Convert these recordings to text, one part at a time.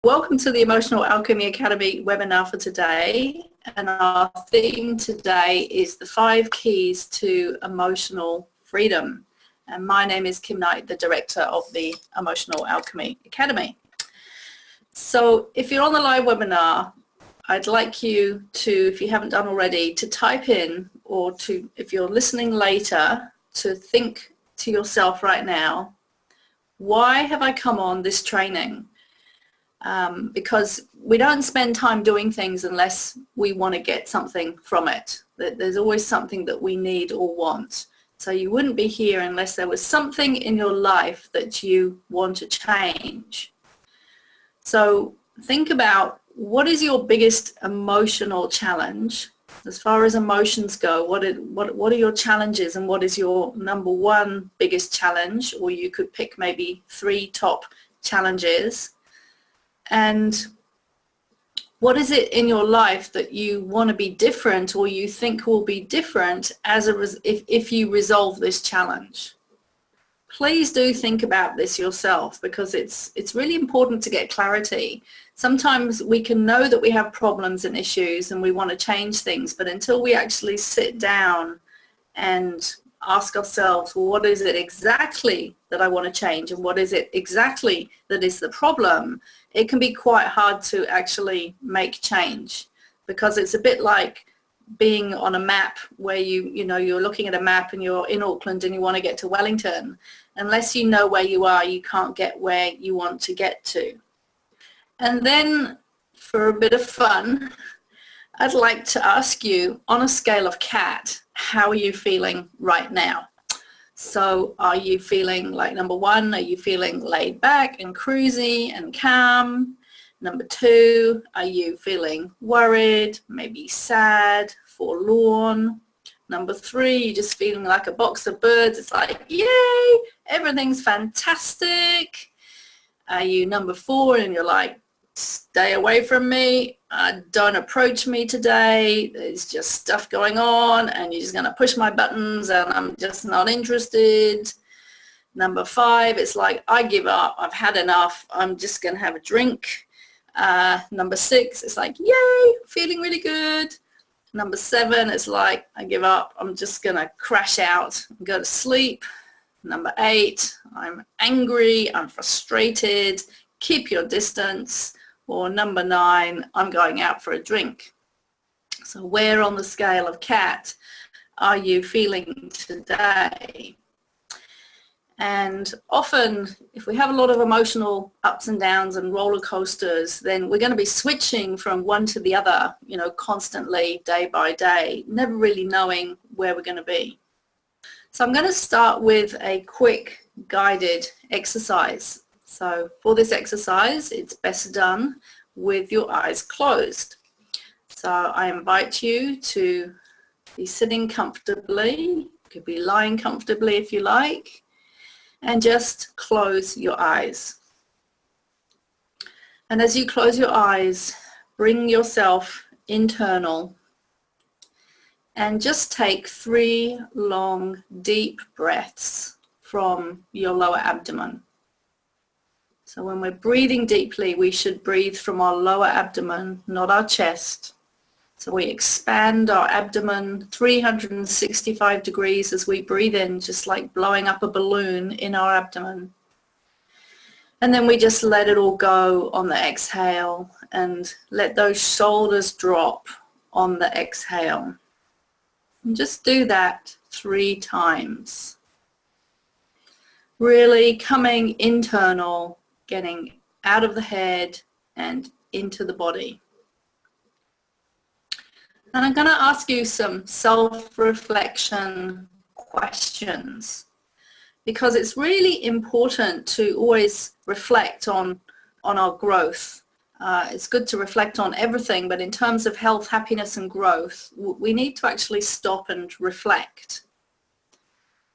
Welcome to the Emotional Alchemy Academy webinar for today, and our theme today is the 5 keys to emotional freedom. And my name is Kim Knight, the director of the Emotional Alchemy Academy. So if you're on the live webinar, I'd like you to, if you haven't done already, to type in, or to, if you're listening later, to think to yourself right now, why have I come on this training? Because we don't spend time doing things unless we want to get something from it. There's always something that we need or want. So you wouldn't be here unless there was something in your life that you want to change. So think about, what is your biggest emotional challenge? As far as emotions go, what are your challenges, and what is your number one biggest challenge? Or you could pick maybe 3 top challenges. And what is it in your life that you want to be different, or you think will be different if you resolve this challenge? Please do think about this yourself, because it's really important to get clarity. Sometimes we can know that we have problems and issues and we want to change things, but until we actually sit down and ask ourselves, well, what is it exactly that I want to change, and what is it exactly that is the problem, it can be quite hard to actually make change, because it's a bit like being on a map where you're looking at a map and you're in Auckland and you want to get to Wellington. Unless you know where you are, you can't get where you want to get to. And then, for a bit of fun, I'd like to ask you, on a scale of cat, how are you feeling right now? So are you feeling like, number 1, are you feeling laid back and cruisy and calm? Number 2, are you feeling worried, maybe sad, forlorn? Number 3, you're just feeling like a box of birds. It's like, yay, everything's fantastic. Are you number 4 and you're like, stay away from me, don't approach me today, there's just stuff going on and you're just going to push my buttons and I'm just not interested? Number 5, it's like, I give up, I've had enough, I'm just going to have a drink. Number 6, it's like, yay, feeling really good. Number 7, it's like, I give up, I'm just going to crash out and go to sleep. Number 8, I'm angry, I'm frustrated, keep your distance. Or number 9, I'm going out for a drink. So where on the scale of cat are you feeling today? And often, if we have a lot of emotional ups and downs and roller coasters, then we're going to be switching from one to the other, constantly, day by day, never really knowing where we're going to be. So I'm going to start with a quick guided exercise. So for this exercise, it's best done with your eyes closed. So I invite you to be sitting comfortably. You could be lying comfortably if you like, and just close your eyes. And as you close your eyes, bring yourself internal and just take 3 long, deep breaths from your lower abdomen. So when we're breathing deeply, we should breathe from our lower abdomen, not our chest. So we expand our abdomen 365 degrees as we breathe in, just like blowing up a balloon in our abdomen. And then we just let it all go on the exhale and let those shoulders drop on the exhale. And just do that 3 times. Really coming internal, getting out of the head and into the body. And I'm going to ask you some self-reflection questions, because it's really important to always reflect on our growth. It's good to reflect on everything, but in terms of health, happiness and growth, we need to actually stop and reflect.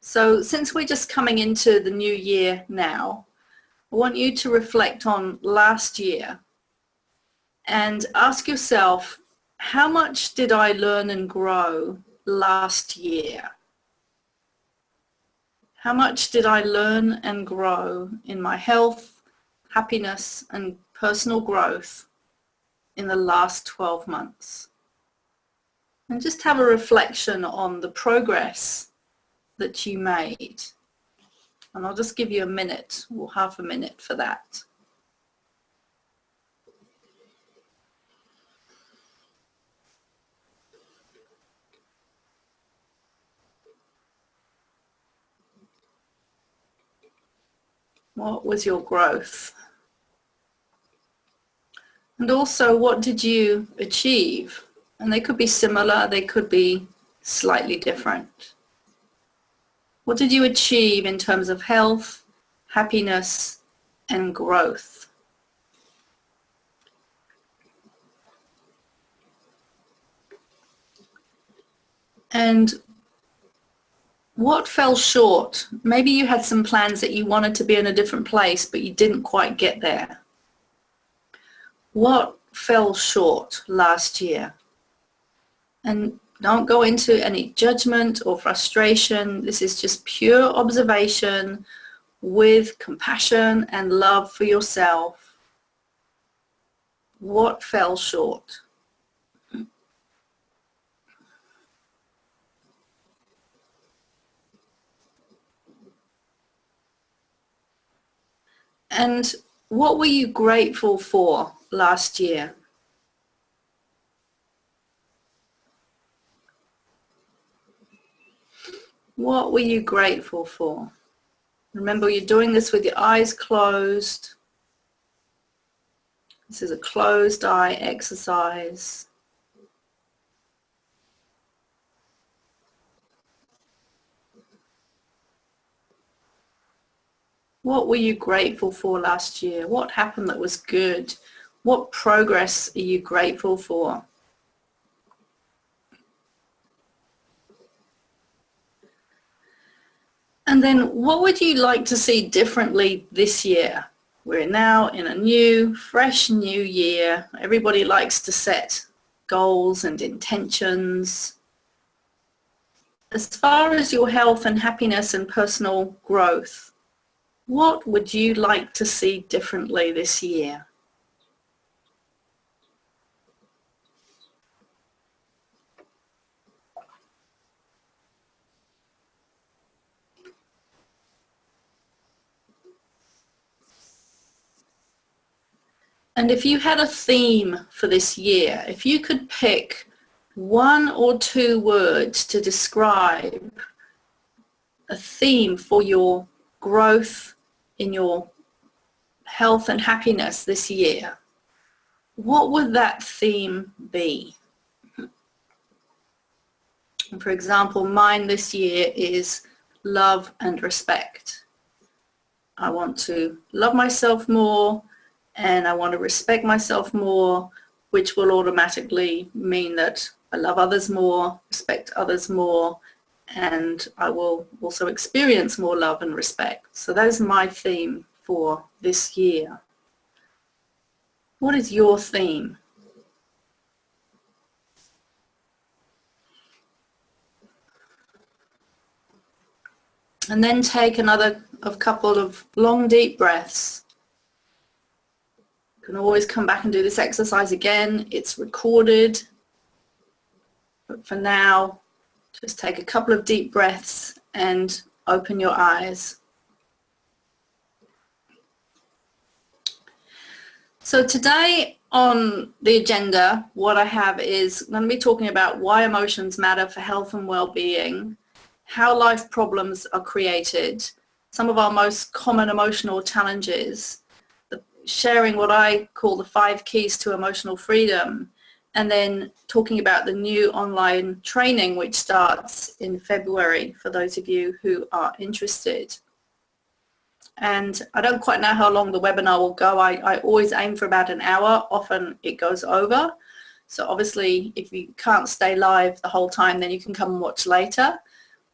So since we're just coming into the new year now, I want you to reflect on last year and ask yourself, how much did I learn and grow last year? How much did I learn and grow in my health, happiness and personal growth in the last 12 months? And just have a reflection on the progress that you made. And I'll just give you a minute or half a minute for that. What was your growth? And also, what did you achieve? And they could be similar, they could be slightly different. What did you achieve in terms of health, happiness, and growth? And what fell short? Maybe you had some plans that you wanted to be in a different place, but you didn't quite get there. What fell short last year? And don't go into any judgment or frustration. This is just pure observation with compassion and love for yourself. What fell short? And what were you grateful for last year? What were you grateful for? Remember, you're doing this with your eyes closed. This is a closed eye exercise. What were you grateful for last year? What happened that was good? What progress are you grateful for? And then what would you like to see differently this year? We're now in a new, fresh new year. Everybody likes to set goals and intentions. As far as your health and happiness and personal growth, what would you like to see differently this year? And if you had a theme for this year, if you could pick 1 or 2 words to describe a theme for your growth in your health and happiness this year, what would that theme be? And for example, mine this year is love and respect. I want to love myself more, and I want to respect myself more, which will automatically mean that I love others more, respect others more, and I will also experience more love and respect. So that is my theme for this year. What is your theme? And then take a couple of long, deep breaths. You can always come back and do this exercise again. It's recorded. But for now, just take a couple of deep breaths and open your eyes. So today on the agenda, what I have is I'm going to be talking about why emotions matter for health and well-being, how life problems are created, some of our most common emotional challenges, sharing what I call the 5 keys to emotional freedom, and then talking about the new online training which starts in February for those of you who are interested. And I don't quite know how long the webinar will go. I always aim for about an hour. Often it goes over. So obviously if you can't stay live the whole time, then you can come and watch later.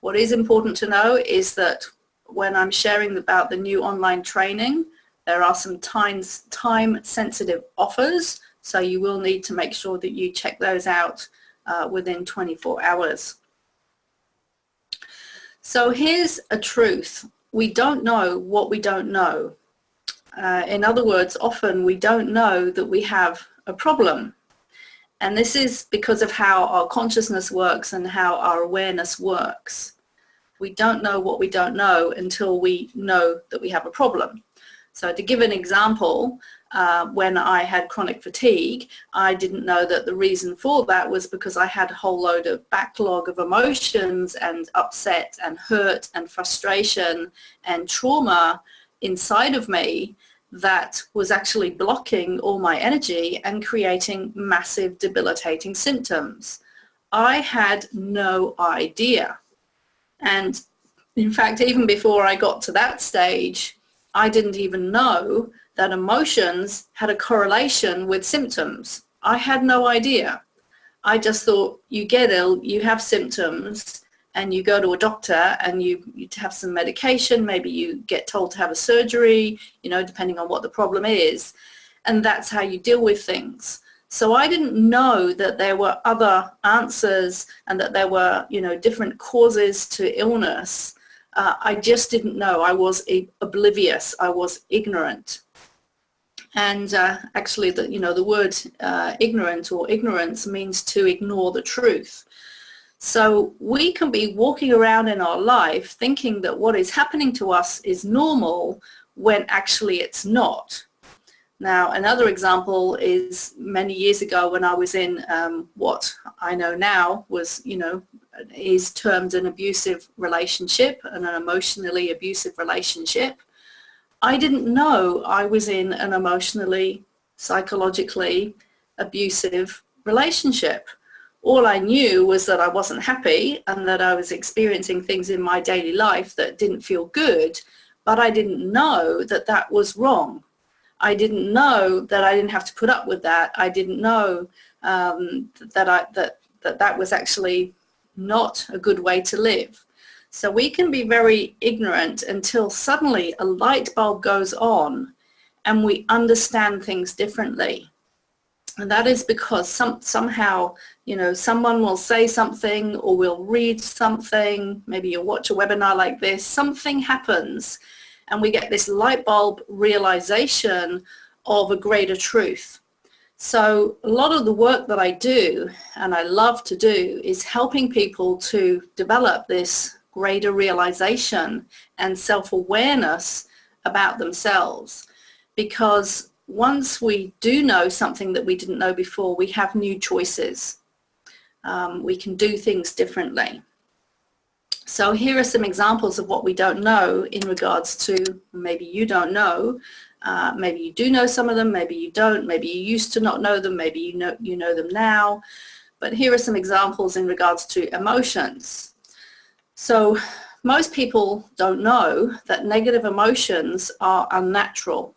What is important to know is that when I'm sharing about the new online training, there are some time-sensitive offers, so you will need to make sure that you check those out within 24 hours. So here's a truth. We don't know what we don't know. In other words, often we don't know that we have a problem. And this is because of how our consciousness works and how our awareness works. We don't know what we don't know until we know that we have a problem. So to give an example, when I had chronic fatigue, I didn't know that the reason for that was because I had a whole load of backlog of emotions and upset and hurt and frustration and trauma inside of me that was actually blocking all my energy and creating massive debilitating symptoms. I had no idea. And in fact, even before I got to that stage, I didn't even know that emotions had a correlation with symptoms. I had no idea. I just thought you get ill, you have symptoms, and you go to a doctor and you have some medication, maybe you get told to have a surgery, depending on what the problem is, and that's how you deal with things. So I didn't know that there were other answers and that there were, different causes to illness. I just didn't know. I was oblivious. I was ignorant. And actually, the word ignorant or ignorance means to ignore the truth. So we can be walking around in our life thinking that what is happening to us is normal when actually it's not. Now, another example is many years ago when I was in what I know now was, is termed an abusive relationship and an emotionally abusive relationship. I didn't know I was in an emotionally, psychologically abusive relationship. All I knew was that I wasn't happy and that I was experiencing things in my daily life that didn't feel good, but I didn't know that that was wrong. I didn't know that I didn't have to put up with that. I didn't know that was actually not a good way to live. So we can be very ignorant until suddenly a light bulb goes on and we understand things differently. And that is because somehow, someone will say something or will read something, maybe you'll watch a webinar like this, something happens and we get this light bulb realization of a greater truth. So a lot of the work that I do, and I love to do, is helping people to develop this greater realization and self-awareness about themselves. Because once we do know something that we didn't know before, we have new choices. We can do things differently. So here are some examples of what we don't know in regards to, maybe you don't know, maybe you do know some of them, maybe you don't, maybe you used to not know them, maybe you know them now. But here are some examples in regards to emotions. So most people don't know that negative emotions are unnatural.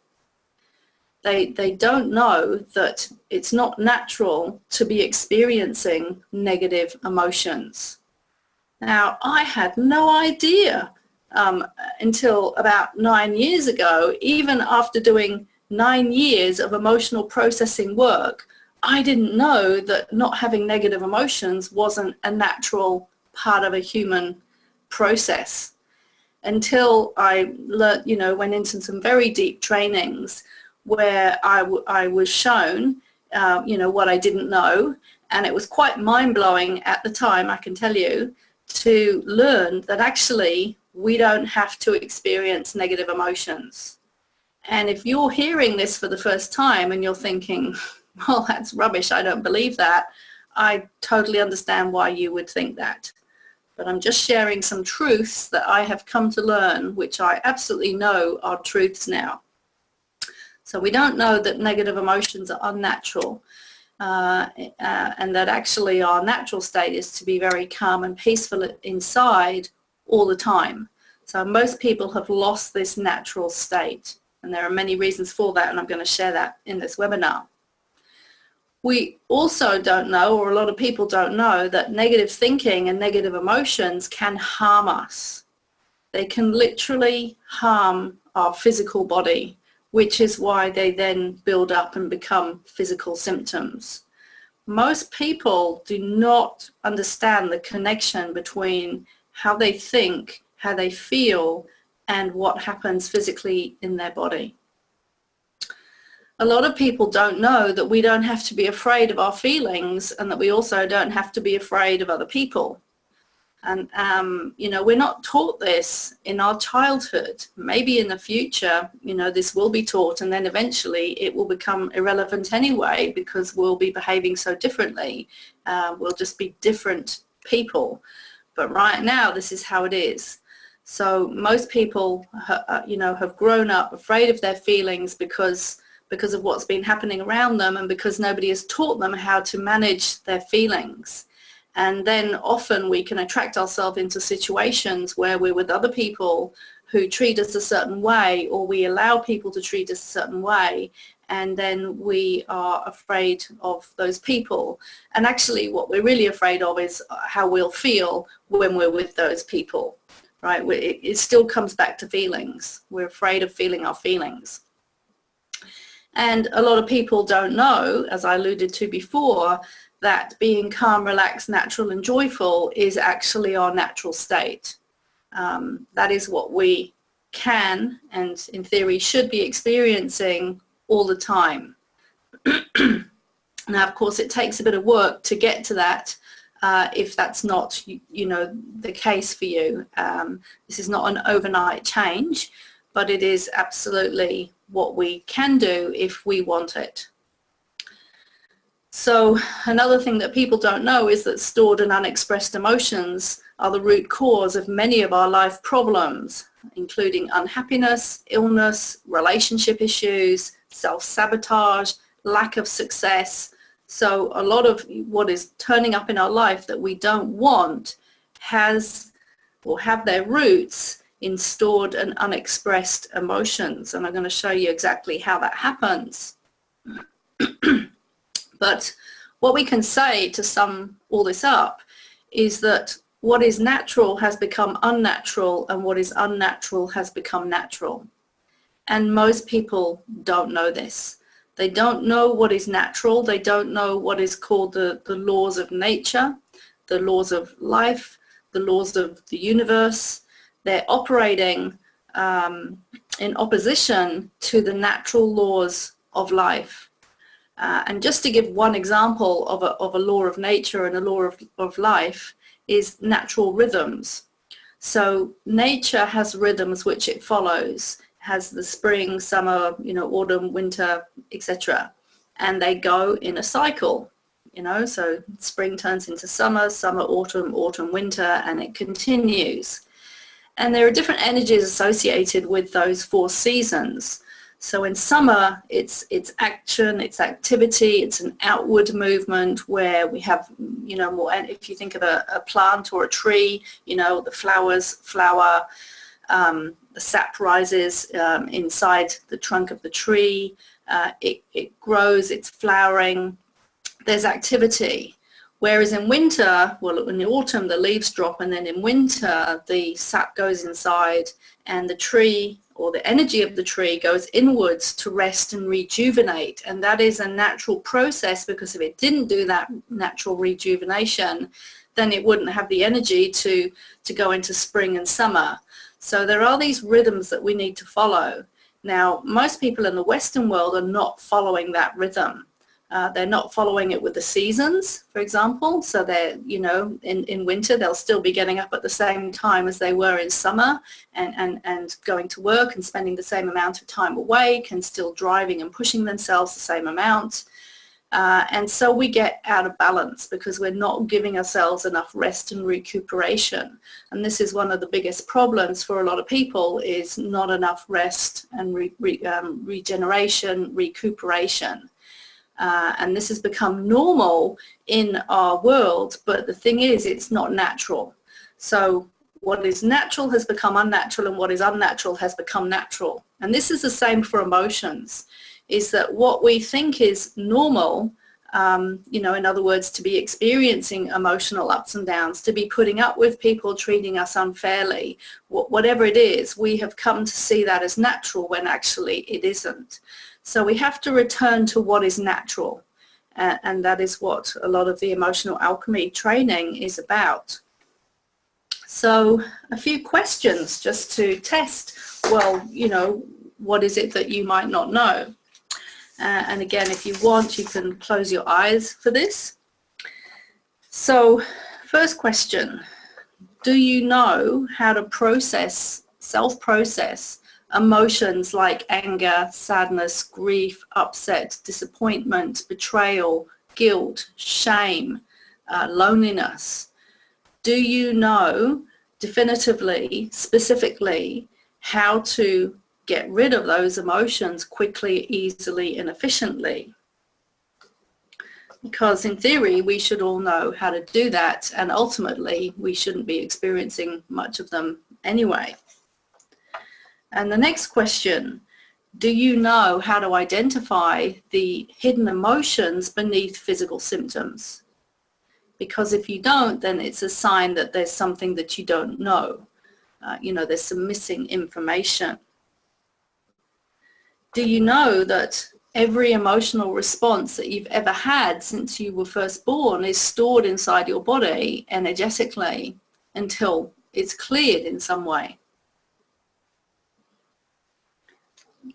They don't know that it's not natural to be experiencing negative emotions. Now, I had no idea until about 9 years ago, even after doing 9 years of emotional processing work, I didn't know that not having negative emotions wasn't a natural part of a human process until I learned, went into some very deep trainings where I was shown, what I didn't know. And it was quite mind-blowing at the time, I can tell you, to learn that actually we don't have to experience negative emotions. And if you're hearing this for the first time and you're thinking, well, that's rubbish, I don't believe that, I totally understand why you would think that. But I'm just sharing some truths that I have come to learn, which I absolutely know are truths now. So we don't know that negative emotions are unnatural. And that actually our natural state is to be very calm and peaceful inside all the time. So most people have lost this natural state, and there are many reasons for that, and I'm going to share that in this webinar. We also don't know, or a lot of people don't know, that negative thinking and negative emotions can harm us. They can literally harm our physical body, which is why they then build up and become physical symptoms. Most people do not understand the connection between how they think, how they feel, and what happens physically in their body. a lot of people don't know that we don't have to be afraid of our feelings, and that we also don't have to be afraid of other people. And, you know, we're not taught this in our childhood. Maybe in the future, you know, this will be taught, and then eventually it will become irrelevant anyway, because we'll be behaving so differently. We'll just be different people. But right now, this is how it is. So most people, you know, have grown up afraid of their feelings because of what's been happening around them, and because nobody has taught them how to manage their feelings. And then often we can attract ourselves into situations where we're with other people who treat us a certain way, or we allow people to treat us a certain way, and then we are afraid of those people. And actually what we're really afraid of is how we'll feel when we're with those people, right? It still comes back to feelings. We're afraid of feeling our feelings. And a lot of people don't know, as I alluded to before, that being calm, relaxed, natural and joyful is actually our natural state. That is what we can, and in theory should be, experiencing all the time. Now, of course, it takes a bit of work to get to that, if that's not, you know, the case for you. This is not an overnight change, but it is absolutely what we can do if we want it. So another thing that people don't know is that stored and unexpressed emotions are the root cause of many of our life problems, including unhappiness, illness, relationship issues, self-sabotage, lack of success. So a lot of what is turning up in our life that we don't want has or have their roots in stored and unexpressed emotions. And I'm going to show you exactly how that happens. But what we can say to sum all this up is that what is natural has become unnatural, and what is unnatural has become natural. And most people don't know this. They don't know what is natural. They don't know what is called the laws of nature, the laws of life, the laws of the universe. They're operating in opposition to the natural laws of life. And just to give one example of a law of nature and a law of life is natural rhythms. So nature has rhythms which it follows, has the spring, summer, you know, autumn, winter, etc. And they go in a cycle, you know, so spring turns into summer, summer, autumn, autumn, winter, and it continues. And there are different energies associated with those 4 seasons. So in summer, it's action, it's activity, it's an outward movement where we have, you know, more, and if you think of a plant or a tree, you know, the flowers flower, the sap rises inside the trunk of the tree, it grows, it's flowering, there's activity. Whereas in winter, well, in the autumn, the leaves drop, and then in winter, the sap goes inside and the tree, or the energy of the tree, goes inwards to rest and rejuvenate. And that is a natural process, because if it didn't do that natural rejuvenation, then it wouldn't have the energy to go into spring and summer. So there are these rhythms that we need to follow. Now, most people in the Western world are not following that rhythm. They're not following it with the seasons, for example. So they're, you know, in winter, they'll still be getting up at the same time as they were in summer, and going to work and spending the same amount of time awake, and still driving and pushing themselves the same amount. And so we get out of balance because we're not giving ourselves enough rest and recuperation. And this is one of the biggest problems for a lot of people, is not enough rest and regeneration, recuperation. And this has become normal in our world, but the thing is, it's not natural. So what is natural has become unnatural, and what is unnatural has become natural. And this is the same for emotions, is that what we think is normal, you know, in other words, to be experiencing emotional ups and downs, to be putting up with people treating us unfairly, whatever it is, we have come to see that as natural when actually it isn't. So we have to return to what is natural, and that is what a lot of the emotional alchemy training is about. So a few questions just to test, well, you know, what is it that you might not know? And again, if you want, you can close your eyes for this. So, first question, do you know how to self-process emotions like anger, sadness, grief, upset, disappointment, betrayal, guilt, shame, loneliness? Do you know definitively, specifically, how to get rid of those emotions quickly, easily, and efficiently? Because in theory, we should all know how to do that, and ultimately, we shouldn't be experiencing much of them anyway. And the next question, do you know how to identify the hidden emotions beneath physical symptoms? Because if you don't, then it's a sign that there's something that you don't know. There's some missing information. Do you know that every emotional response that you've ever had since you were first born is stored inside your body energetically until it's cleared in some way?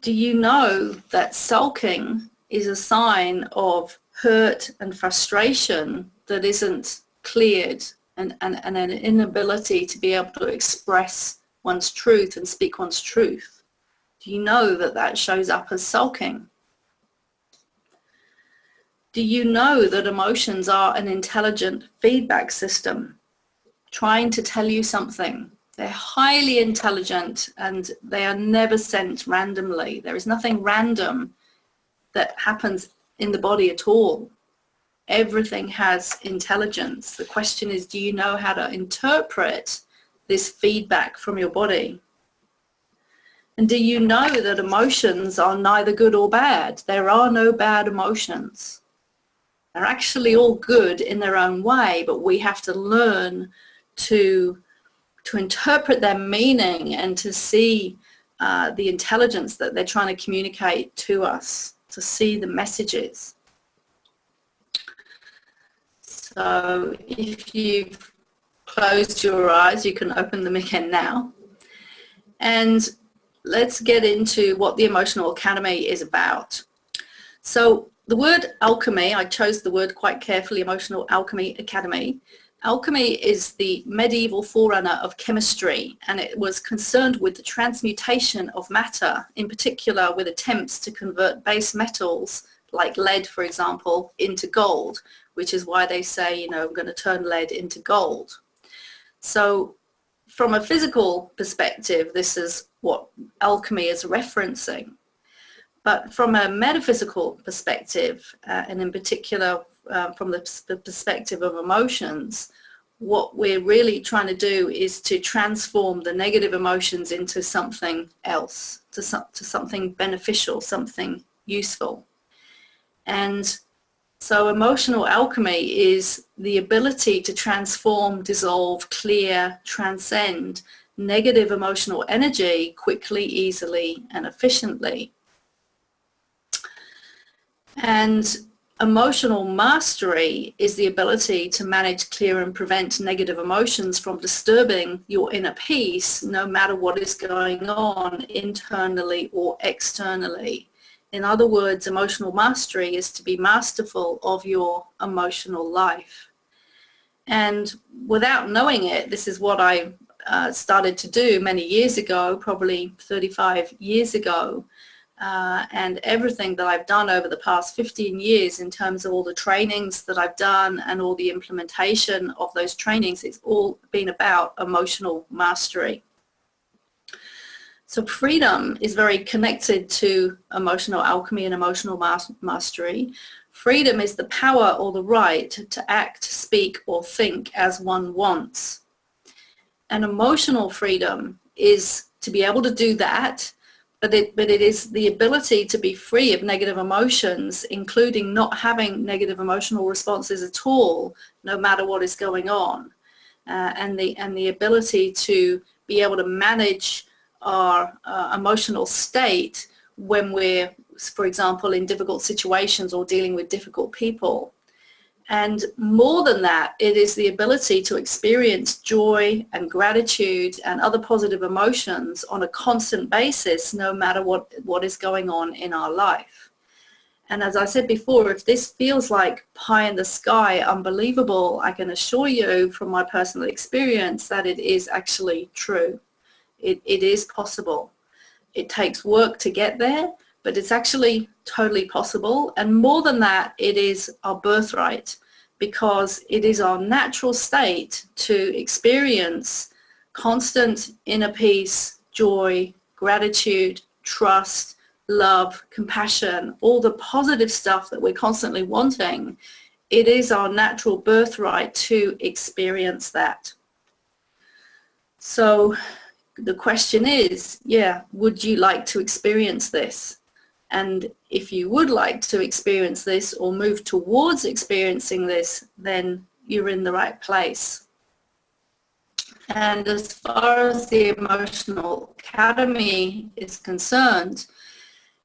Do you know that sulking is a sign of hurt and frustration that isn't cleared, and an inability to be able to express one's truth and speak one's truth? Do you know that that shows up as sulking? Do you know that emotions are an intelligent feedback system trying to tell you something? They're highly intelligent and they are never sent randomly. There is nothing random that happens in the body at all. Everything has intelligence. The question is, do you know how to interpret this feedback from your body? And do you know that emotions are neither good or bad? There are no bad emotions. They're actually all good in their own way, but we have to learn to interpret their meaning and to see the intelligence that they're trying to communicate to us, to see the messages. So if you've closed your eyes, you can open them again now. And let's get into what the Emotional Academy is about. So the word alchemy, I chose the word quite carefully, Emotional Alchemy Academy. Alchemy is the medieval forerunner of chemistry, and it was concerned with the transmutation of matter, in particular with attempts to convert base metals like lead, for example, into gold, which is why they say, we're going to turn lead into gold. So from a physical perspective, this is what alchemy is referencing. But from a metaphysical perspective, and in particular from the perspective of emotions, what we're really trying to do is to transform the negative emotions into something else, to something beneficial, something useful. And so emotional alchemy is the ability to transform, dissolve, clear, transcend negative emotional energy quickly, easily, and efficiently. And emotional mastery is the ability to manage, clear, and prevent negative emotions from disturbing your inner peace, no matter what is going on internally or externally. In other words, emotional mastery is to be masterful of your emotional life. And without knowing it, this is what I started to do many years ago, probably 35 years ago. And everything that I've done over the past 15 years in terms of all the trainings that I've done and all the implementation of those trainings, it's all been about emotional mastery. So freedom is very connected to emotional alchemy and emotional mastery. Freedom is the power or the right to act, speak, or think as one wants. And emotional freedom is to be able to do that, but it is the ability to be free of negative emotions, including not having negative emotional responses at all, no matter what is going on, and the ability to be able to manage our emotional state when we're, for example, in difficult situations or dealing with difficult people. And more than that, it is the ability to experience joy and gratitude and other positive emotions on a constant basis, no matter what is going on in our life. And as I said before, if this feels like pie in the sky, unbelievable, I can assure you from my personal experience that it is actually true. It is possible. It takes work to get there, but it's actually totally possible. And more than that, it is our birthright, because it is our natural state to experience constant inner peace, joy, gratitude, trust, love, compassion, all the positive stuff that we're constantly wanting. It is our natural birthright to experience that. So the question is, would you like to experience this? And if you would like to experience this or move towards experiencing this, then you're in the right place. And as far as the Emotional Academy is concerned,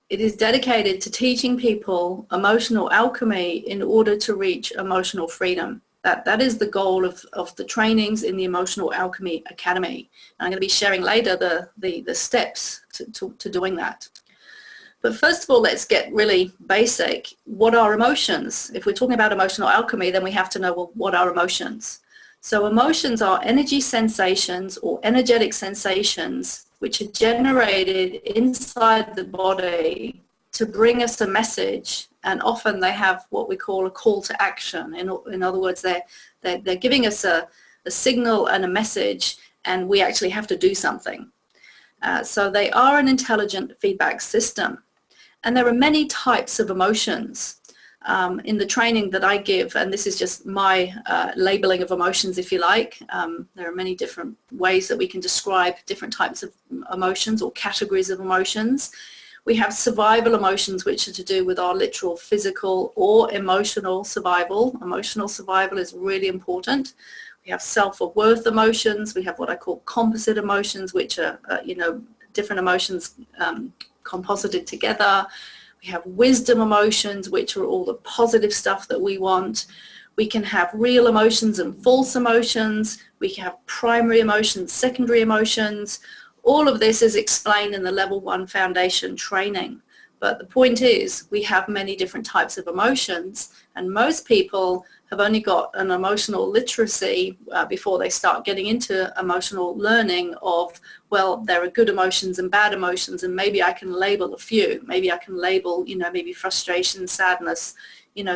it is dedicated to teaching people emotional alchemy in order to reach emotional freedom. That is the goal of the trainings in the Emotional Alchemy Academy. And I'm going to be sharing later the steps to doing that. But first of all, let's get really basic. What are emotions? If we're talking about emotional alchemy, then we have to know, well, what are emotions? So emotions are energy sensations or energetic sensations which are generated inside the body to bring us a message, and often they have what we call a call to action. In other words, they're giving us a signal and a message, and we actually have to do something. So they are an intelligent feedback system. And there are many types of emotions. In the training that I give, and this is just my labeling of emotions, if you like, there are many different ways that we can describe different types of emotions or categories of emotions. We have survival emotions, which are to do with our literal physical or emotional survival. Emotional survival is really important. We have self-worth emotions. We have what I call composite emotions, which are, different emotions composited together. We have wisdom emotions, which are all the positive stuff that we want. We can have real emotions and false emotions. We can have primary emotions, secondary emotions. All of this is explained in the Level 1 Foundation training. But the point is, we have many different types of emotions, and most people have only got an emotional literacy before they start getting into emotional learning of, well, there are good emotions and bad emotions, and maybe I can label a few. Maybe I can label, maybe frustration, sadness,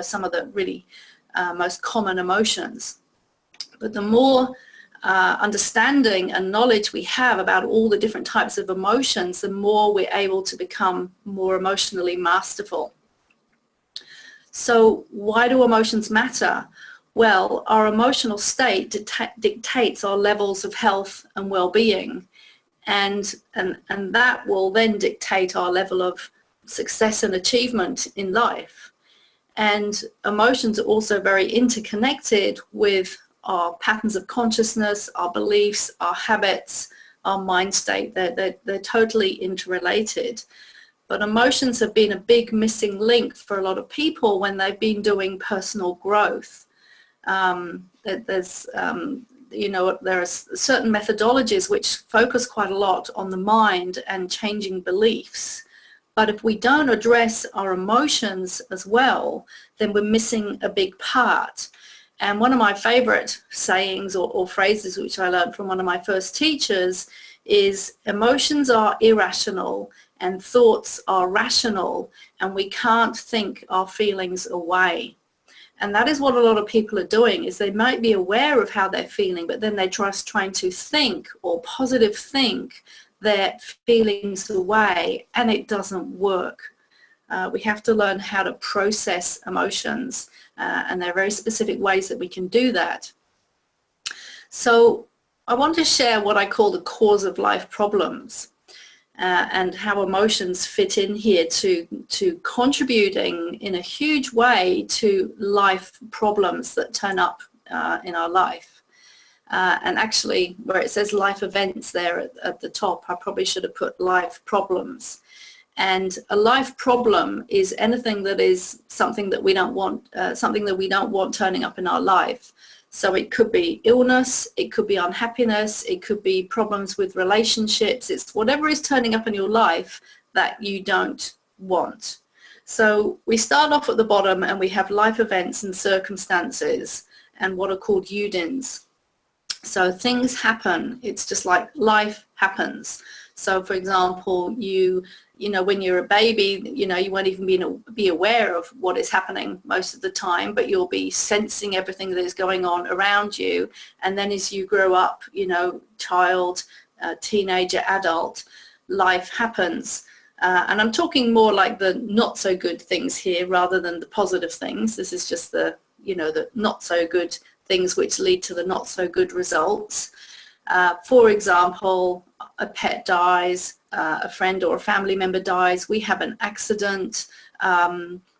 some of the really most common emotions. But the more understanding and knowledge we have about all the different types of emotions, the more we're able to become more emotionally masterful. So why do emotions matter? Well, our emotional state dictates our levels of health and well-being, and that will then dictate our level of success and achievement in life. And emotions are also very interconnected with our patterns of consciousness, our beliefs, our habits, our mind state. They're totally interrelated. But emotions have been a big missing link for a lot of people when they've been doing personal growth. There are certain methodologies which focus quite a lot on the mind and changing beliefs. But if we don't address our emotions as well, then we're missing a big part. And one of my favorite sayings or phrases which I learned from one of my first teachers is, emotions are irrational and thoughts are rational, and we can't think our feelings away. And that is what a lot of people are doing, is they might be aware of how they're feeling, but then they're just trying to think or positive think their feelings away, and it doesn't work. We have to learn how to process emotions, and there are very specific ways that we can do that. So I want to share what I call the cause of life problems, and how emotions fit in here to contributing in a huge way to life problems that turn up in our life. And actually, where it says life events there at the top, I probably should have put life problems. And a life problem is anything that is something that we don't want, turning up in our life. So it could be illness, it could be unhappiness, it could be problems with relationships. It's whatever is turning up in your life that you don't want. So we start off at the bottom and we have life events and circumstances and what are called Yudins. So things happen. It's just like life happens. So for example, you know, when you're a baby, you know, you won't even be aware of what is happening most of the time, but you'll be sensing everything that is going on around you. And then as you grow up, you know, child, teenager, adult, life happens. And I'm talking more like the not so good things here rather than the positive things. This is just the, you know, the not so good things which lead to the not so good results. For example, a pet dies, a friend or a family member dies, we have an accident,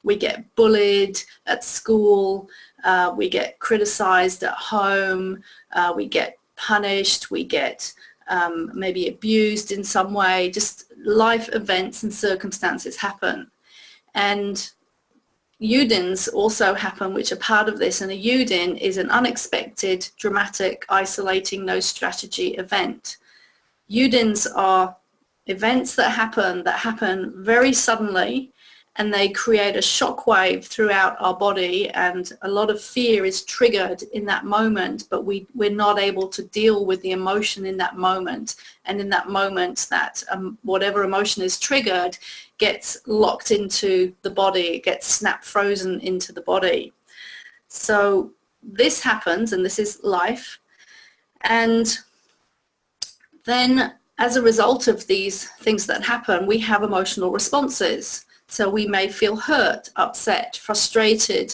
we get bullied at school, we get criticized at home, we get punished, we get maybe abused in some way. Just life events and circumstances happen. And Yudins also happen, which are part of this, and a Yudin is an unexpected, dramatic, isolating, no strategy event. Yudins are events that happen very suddenly, and they create a shockwave throughout our body, and a lot of fear is triggered in that moment, but we're not able to deal with the emotion in that moment. And in that moment, that whatever emotion is triggered gets locked into the body, it gets snap frozen into the body. So this happens, and this is life. And then as a result of these things that happen, we have emotional responses. So we may feel hurt, upset, frustrated,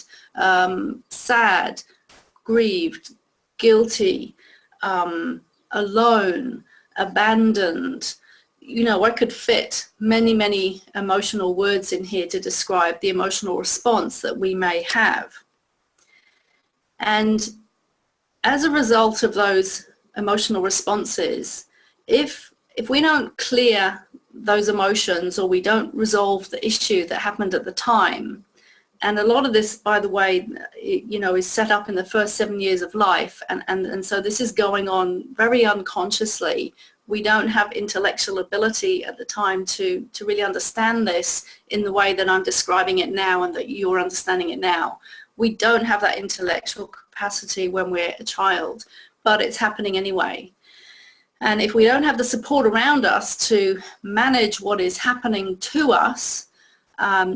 sad, grieved, guilty, alone, abandoned. You know, I could fit many, many emotional words in here to describe the emotional response that we may have. And as a result of those emotional responses, if we don't clear those emotions, or we don't resolve the issue that happened at the time, and a lot of this, by the way, you know, is set up in the first 7 years of life, and so this is going on very unconsciously. We don't have intellectual ability at the time to really understand this in the way that I'm describing it now and that you're understanding it now. We don't have that intellectual capacity when we're a child, but it's happening anyway. And if we don't have the support around us to manage what is happening to us,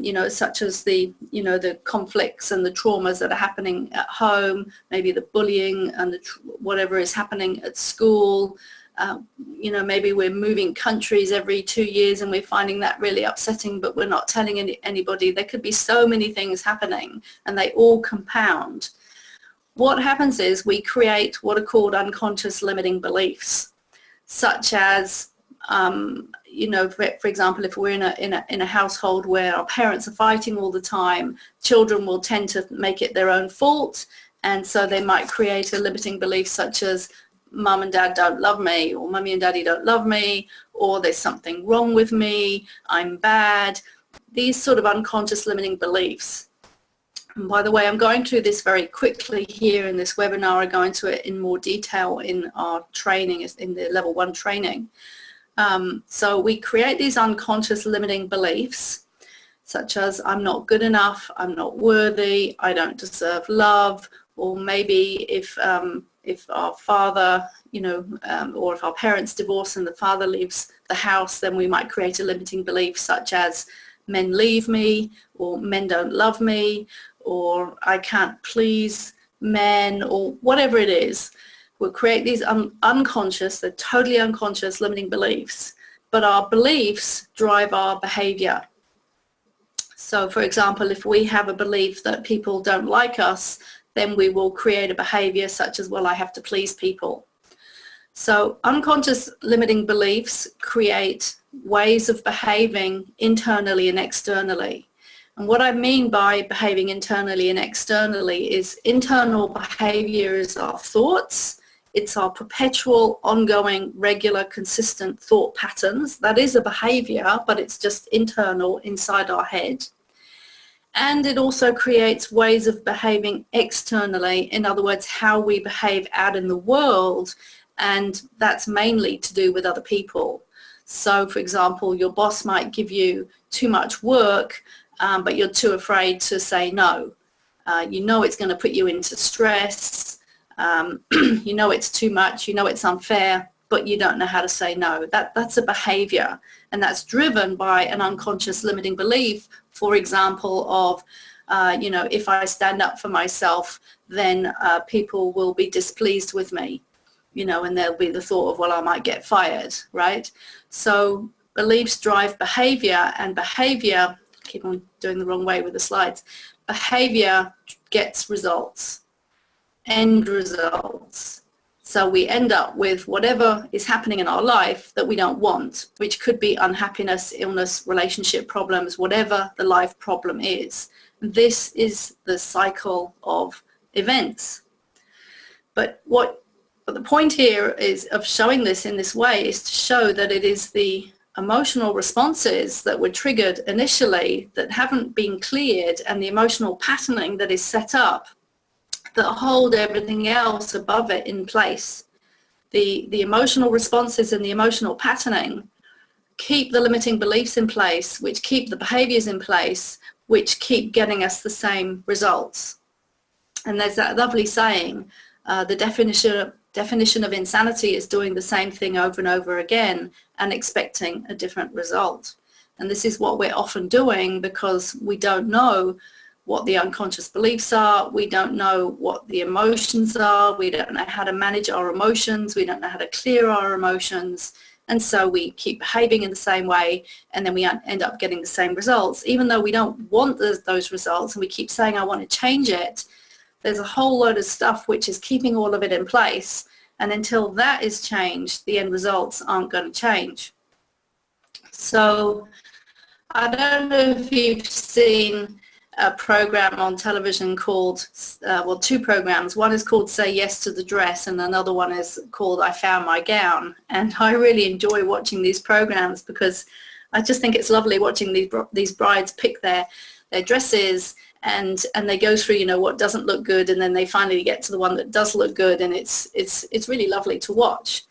you know, such as the, you know, the conflicts and the traumas that are happening at home, maybe the bullying and whatever is happening at school, you know, maybe we're moving countries every 2 years and we're finding that really upsetting, but we're not telling anybody. There could be so many things happening and they all compound. What happens is we create what are called unconscious limiting beliefs, such as, you know, for example, if we're in a household where our parents are fighting all the time, children will tend to make it their own fault, and so they might create a limiting belief such as mum and dad don't love me, or mummy and daddy don't love me, or there's something wrong with me, I'm bad. These sort of unconscious limiting beliefs. And by the way, I'm going through this very quickly here in this webinar. I go into it in more detail in our training, in the level 1 training. So we create these unconscious limiting beliefs, such as I'm not good enough, I'm not worthy, I don't deserve love, or maybe if our father, you know, or if our parents divorce and the father leaves the house, then we might create a limiting belief such as men leave me, or men don't love me, or I can't please men, or whatever it is. We'll create these unconscious, they're totally unconscious limiting beliefs, but our beliefs drive our behavior. So for example, if we have a belief that people don't like us, then we will create a behavior such as, well, I have to please people. So unconscious limiting beliefs create ways of behaving internally and externally. And what I mean by behaving internally and externally is internal behavior is our thoughts. It's our perpetual, ongoing, regular, consistent thought patterns. That is a behavior, but it's just internal inside our head. And it also creates ways of behaving externally, in other words, how we behave out in the world, and that's mainly to do with other people. So, for example, your boss might give you too much work, but you're too afraid to say no. You know it's going to put you into stress. You know it's too much. You know it's unfair, but you don't know how to say no. That's a behavior, and that's driven by an unconscious limiting belief, for example, of, if I stand up for myself, then people will be displeased with me, and there'll be the thought of, well, I might get fired, right? So beliefs drive behavior, and behavior, keep on doing the wrong way with the slides, behavior gets results, end results. So we end up with whatever is happening in our life that we don't want, which could be unhappiness, illness, relationship problems, whatever the life problem is. This is the cycle of events. But the point here is of showing this in this way is to show that it is the emotional responses that were triggered initially that haven't been cleared, and the emotional patterning that is set up that hold everything else above it in place. The emotional responses and the emotional patterning keep the limiting beliefs in place, which keep the behaviors in place, which keep getting us the same results. And there's that lovely saying, the definition of insanity is doing the same thing over and over again and expecting a different result. And this is what we're often doing because we don't know what the unconscious beliefs are, we don't know what the emotions are, we don't know how to manage our emotions, we don't know how to clear our emotions, and so we keep behaving in the same way, and then we end up getting the same results. Even though we don't want those results, and we keep saying, I want to change it, there's a whole load of stuff which is keeping all of it in place, and until that is changed, the end results aren't going to change. So I don't know if you've seen a program on television called, two programs. One is called Say Yes to the Dress, and another one is called I Found My Gown. And I really enjoy watching these programs because I just think it's lovely watching these brides pick their dresses, and they go through, what doesn't look good, and then they finally get to the one that does look good, and it's really lovely to watch.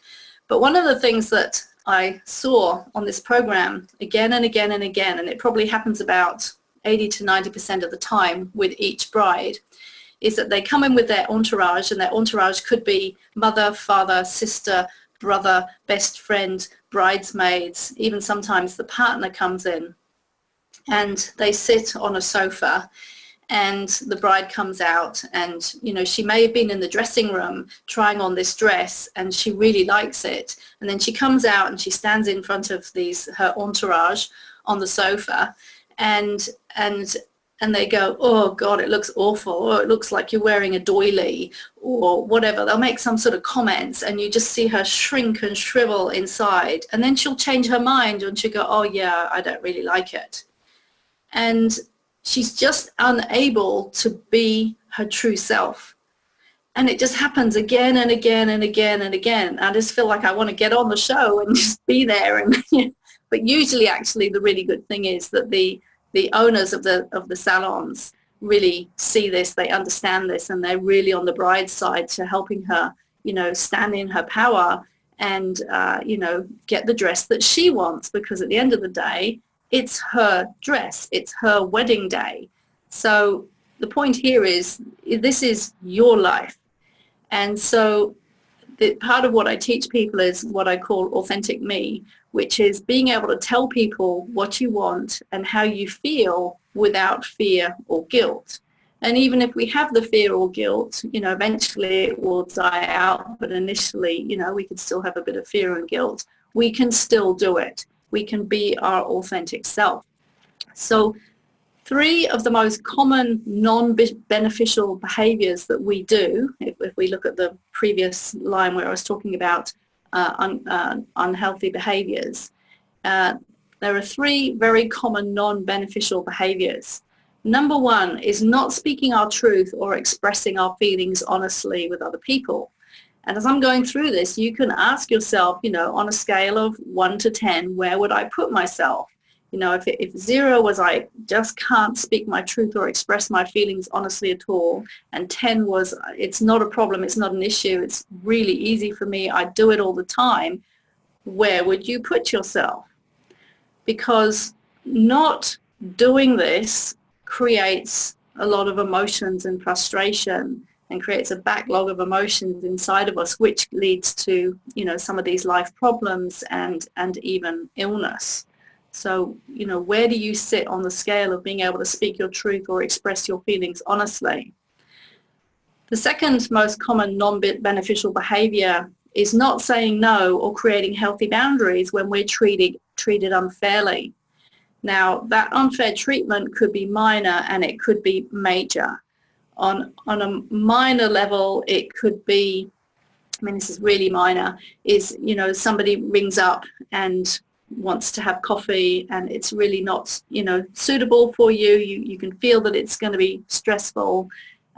But one of the things that I saw on this program again and again and again, and it probably happens about 80 to 90% of the time with each bride, is that they come in with their entourage, and their entourage could be mother, father, sister, brother, best friend, bridesmaids, even sometimes the partner comes in, and they sit on a sofa, and the bride comes out, and she may have been in the dressing room trying on this dress and she really likes it, and then she comes out and she stands in front of her entourage on the sofa, and they go, oh God, it looks awful, or it looks like you're wearing a doily, or whatever. They'll make some sort of comments, and you just see her shrink and shrivel inside, and then she'll change her mind and she'll go, oh yeah, I don't really like it. And she's just unable to be her true self. And it just happens again and again and again and again. I just feel like I want to get on the show and just be there. But usually, actually, the really good thing is that the owners of the salons really see this, they understand this, and they're really on the bride's side to helping her, stand in her power and, get the dress that she wants, because at the end of the day, it's her dress, it's her wedding day. So the point here is, this is your life. And so part of what I teach people is what I call authentic me, which is being able to tell people what you want and how you feel without fear or guilt. And even if we have the fear or guilt, eventually it will die out, but initially, we can still have a bit of fear and guilt. We can still do it. We can be our authentic self. So 3 of the most common non-beneficial behaviors that we do, if we look at the previous line where I was talking about unhealthy behaviors, there are 3 very common non-beneficial behaviors. Number 1 is not speaking our truth or expressing our feelings honestly with other people. And as I'm going through this, you can ask yourself, on a scale of 1 to 10, where would I put myself? If 0 was I just can't speak my truth or express my feelings honestly at all, and 10 was it's not a problem, it's not an issue, it's really easy for me, I do it all the time, where would you put yourself? Because not doing this creates a lot of emotions and frustration, and creates a backlog of emotions inside of us, which leads to, you know, some of these life problems and even illness. So, you know, where do you sit on the scale of being able to speak your truth or express your feelings honestly? The second most common non-beneficial behavior is not saying no or creating healthy boundaries when we're treated unfairly. Now, that unfair treatment could be minor and it could be major. On a minor level, it could be, I mean, this is really minor, is, you know, somebody rings up and wants to have coffee and it's really not, you know, suitable for you. You can feel that it's going to be stressful,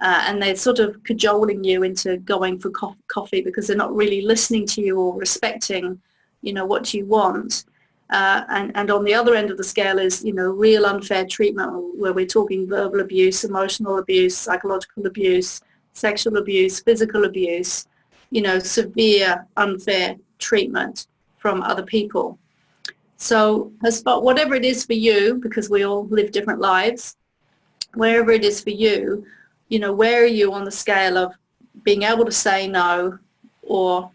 and they're sort of cajoling you into going for coffee because they're not really listening to you or respecting, you know, what you want. And on the other end of the scale is, you know, real unfair treatment, where we're talking verbal abuse, emotional abuse, psychological abuse, sexual abuse, physical abuse, you know, severe unfair treatment from other people. So whatever it is for you, because we all live different lives, wherever it is for you, you know, where are you on the scale of being able to say no or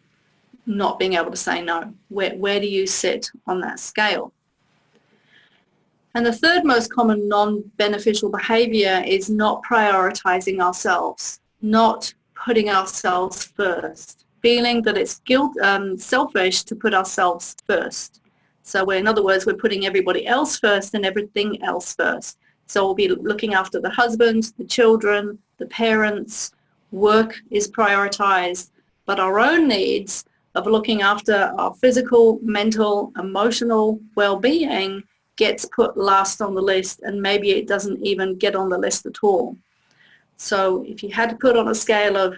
not being able to say no? Where do you sit on that scale? And the third most common non-beneficial behavior is not prioritizing ourselves, not putting ourselves first, feeling that it's selfish to put ourselves first. So in other words, we're putting everybody else first and everything else first. So we'll be looking after the husband, the children, the parents, work is prioritized, but our own needs of looking after our physical, mental, emotional well-being gets put last on the list, and maybe it doesn't even get on the list at all. So if you had to put on a scale of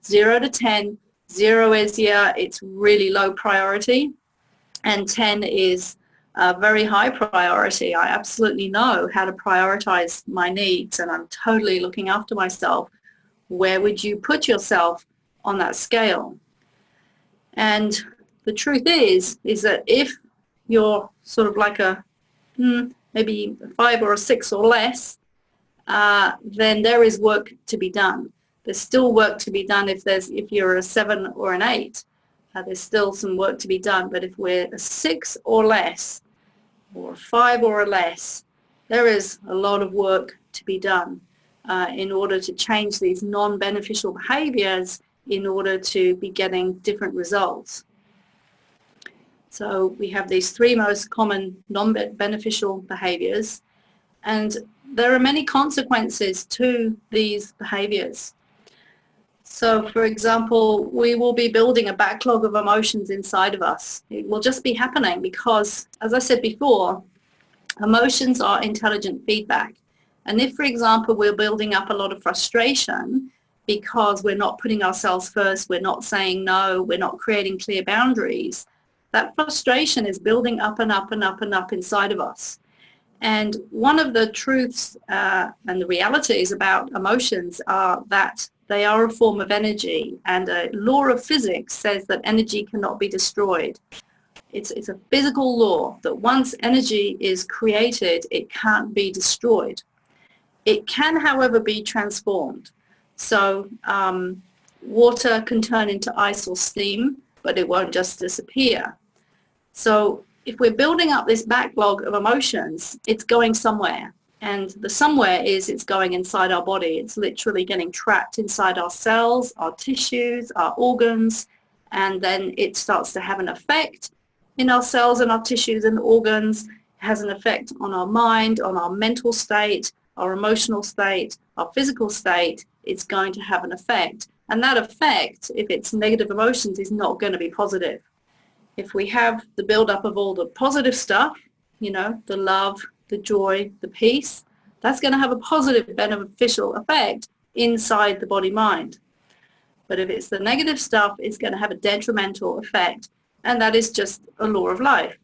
0 to 10, 0 is, yeah, it's really low priority, and 10 is a very high priority. I absolutely know how to prioritize my needs and I'm totally looking after myself. Where would you put yourself on that scale? And the truth is that if you're sort of like a maybe a 5 or a 6 or less, then there is work to be done. There's still work to be done if you're a 7 or an 8. There's still some work to be done. But if we're a 6 or less, or a 5 or less, there is a lot of work to be done in order to change these non-beneficial behaviors in order to be getting different results. So we have these 3 most common non-beneficial behaviors, and there are many consequences to these behaviors. So, for example, we will be building a backlog of emotions inside of us. It will just be happening because, as I said before, emotions are intelligent feedback. And if, for example, we're building up a lot of frustration because we're not putting ourselves first, we're not saying no, we're not creating clear boundaries, that frustration is building up and up and up and up inside of us. And one of the truths and the realities about emotions are that they are a form of energy, and a law of physics says that energy cannot be destroyed. It's a physical law that once energy is created, it can't be destroyed. It can, however, be transformed. So water can turn into ice or steam, but it won't just disappear. So if we're building up this backlog of emotions, it's going somewhere. And the somewhere is it's going inside our body. It's literally getting trapped inside our cells, our tissues, our organs, and then it starts to have an effect in our cells and our tissues and organs. It has an effect on our mind, on our mental state, our emotional state, our physical state. It's going to have an effect. And that effect, if it's negative emotions, is not going to be positive. If we have the buildup of all the positive stuff, you know, the love, the joy, the peace, that's going to have a positive beneficial effect inside the body-mind. But if it's the negative stuff, it's going to have a detrimental effect, and that is just a law of life.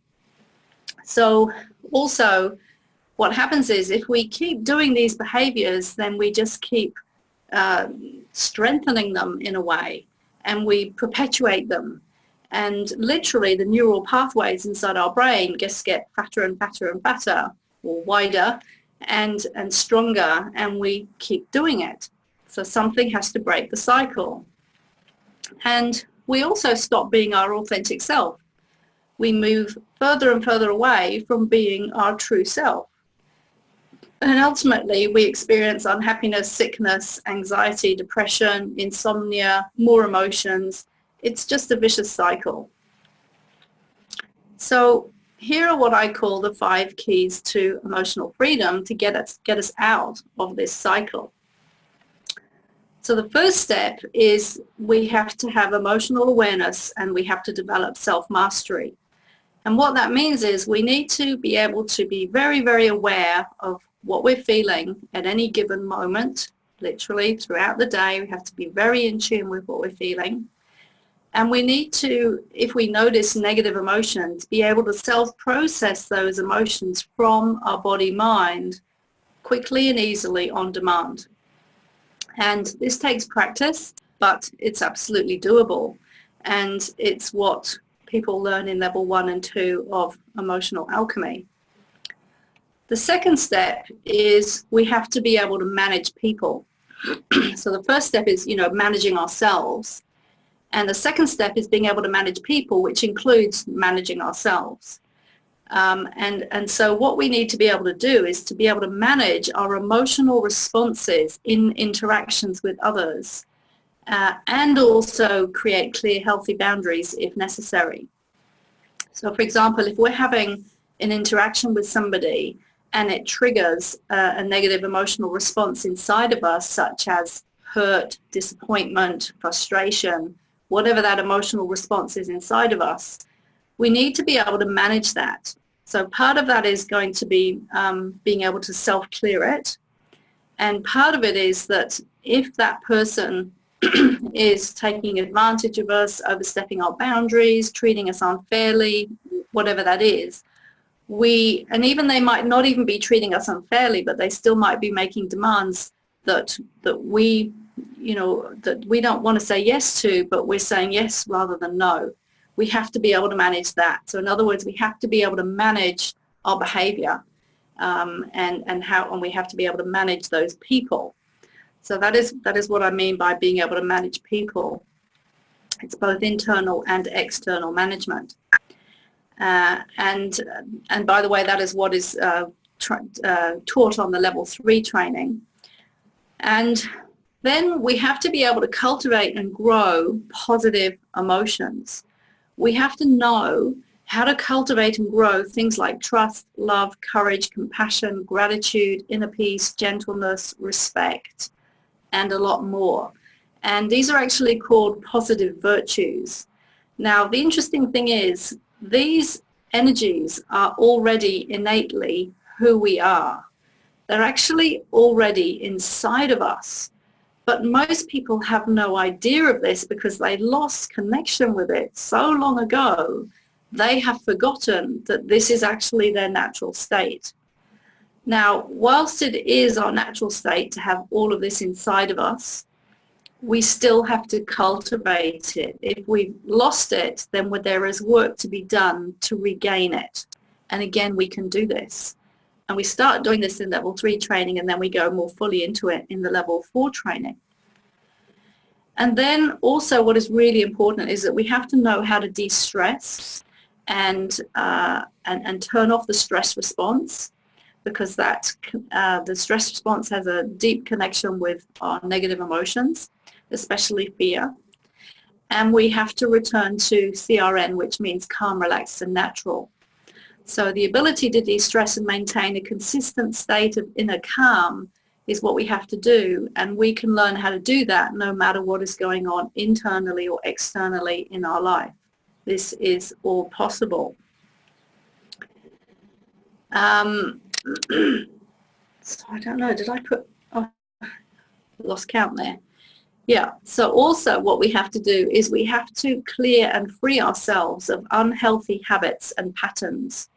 So also what happens is if we keep doing these behaviors, then we just keep strengthening them in a way, and we perpetuate them. And literally the neural pathways inside our brain just get fatter and fatter and fatter. or wider and stronger, and we keep doing it. So something has to break the cycle. And we also stop being our authentic self. We move further and further away from being our true self. And ultimately, we experience unhappiness, sickness, anxiety, depression, insomnia, more emotions. It's just a vicious cycle. So here are what I call the 5 keys to emotional freedom to get us out of this cycle. So the first step is we have to have emotional awareness, and we have to develop self-mastery. And what that means is we need to be able to be very, very aware of what we're feeling at any given moment, literally throughout the day. We have to be very in tune with what we're feeling. And we need to, if we notice negative emotions, be able to self-process those emotions from our body-mind quickly and easily on demand. And this takes practice, but it's absolutely doable. And it's what people learn in level 1 and 2 of emotional alchemy. The second step is we have to be able to manage people. So the first step is, managing ourselves. And the second step is being able to manage people, which includes managing ourselves. And so what we need to be able to do is to be able to manage our emotional responses in interactions with others, and also create clear, healthy boundaries if necessary. So, for example, if we're having an interaction with somebody and it triggers a negative emotional response inside of us, such as hurt, disappointment, frustration, whatever that emotional response is inside of us, we need to be able to manage that. So part of that is going to be being able to self-clear it. And part of it is that if that person is taking advantage of us, overstepping our boundaries, treating us unfairly, whatever that is, and even they might not even be treating us unfairly, but they still might be making demands that we don't want to say yes to, but we're saying yes rather than no. We have to be able to manage that. So in other words, we have to be able to manage our behavior, and we have to be able to manage those people. So that is what I mean by being able to manage people. It's both internal and external management. And by the way, that is what is taught on the level 3 training. And then we have to be able to cultivate and grow positive emotions. We have to know how to cultivate and grow things like trust, love, courage, compassion, gratitude, inner peace, gentleness, respect, and a lot more. And these are actually called positive virtues. Now, the interesting thing is these energies are already innately who we are. They're actually already inside of us. But most people have no idea of this because they lost connection with it so long ago, they have forgotten that this is actually their natural state. Now, whilst it is our natural state to have all of this inside of us, we still have to cultivate it. If we've lost it, then there is work to be done to regain it. And again, we can do this. And we start doing this in level 3 training, and then we go more fully into it in the level 4 training. And then also what is really important is that we have to know how to de-stress and turn off the stress response, because the stress response has a deep connection with our negative emotions, especially fear. And we have to return to CRN, which means calm, relaxed, and natural. So the ability to de-stress and maintain a consistent state of inner calm is what we have to do, and we can learn how to do that no matter what is going on internally or externally in our life. This is all possible. So I don't know, did I put, lost count there. Yeah, so also what we have to do is we have to clear and free ourselves of unhealthy habits and patterns.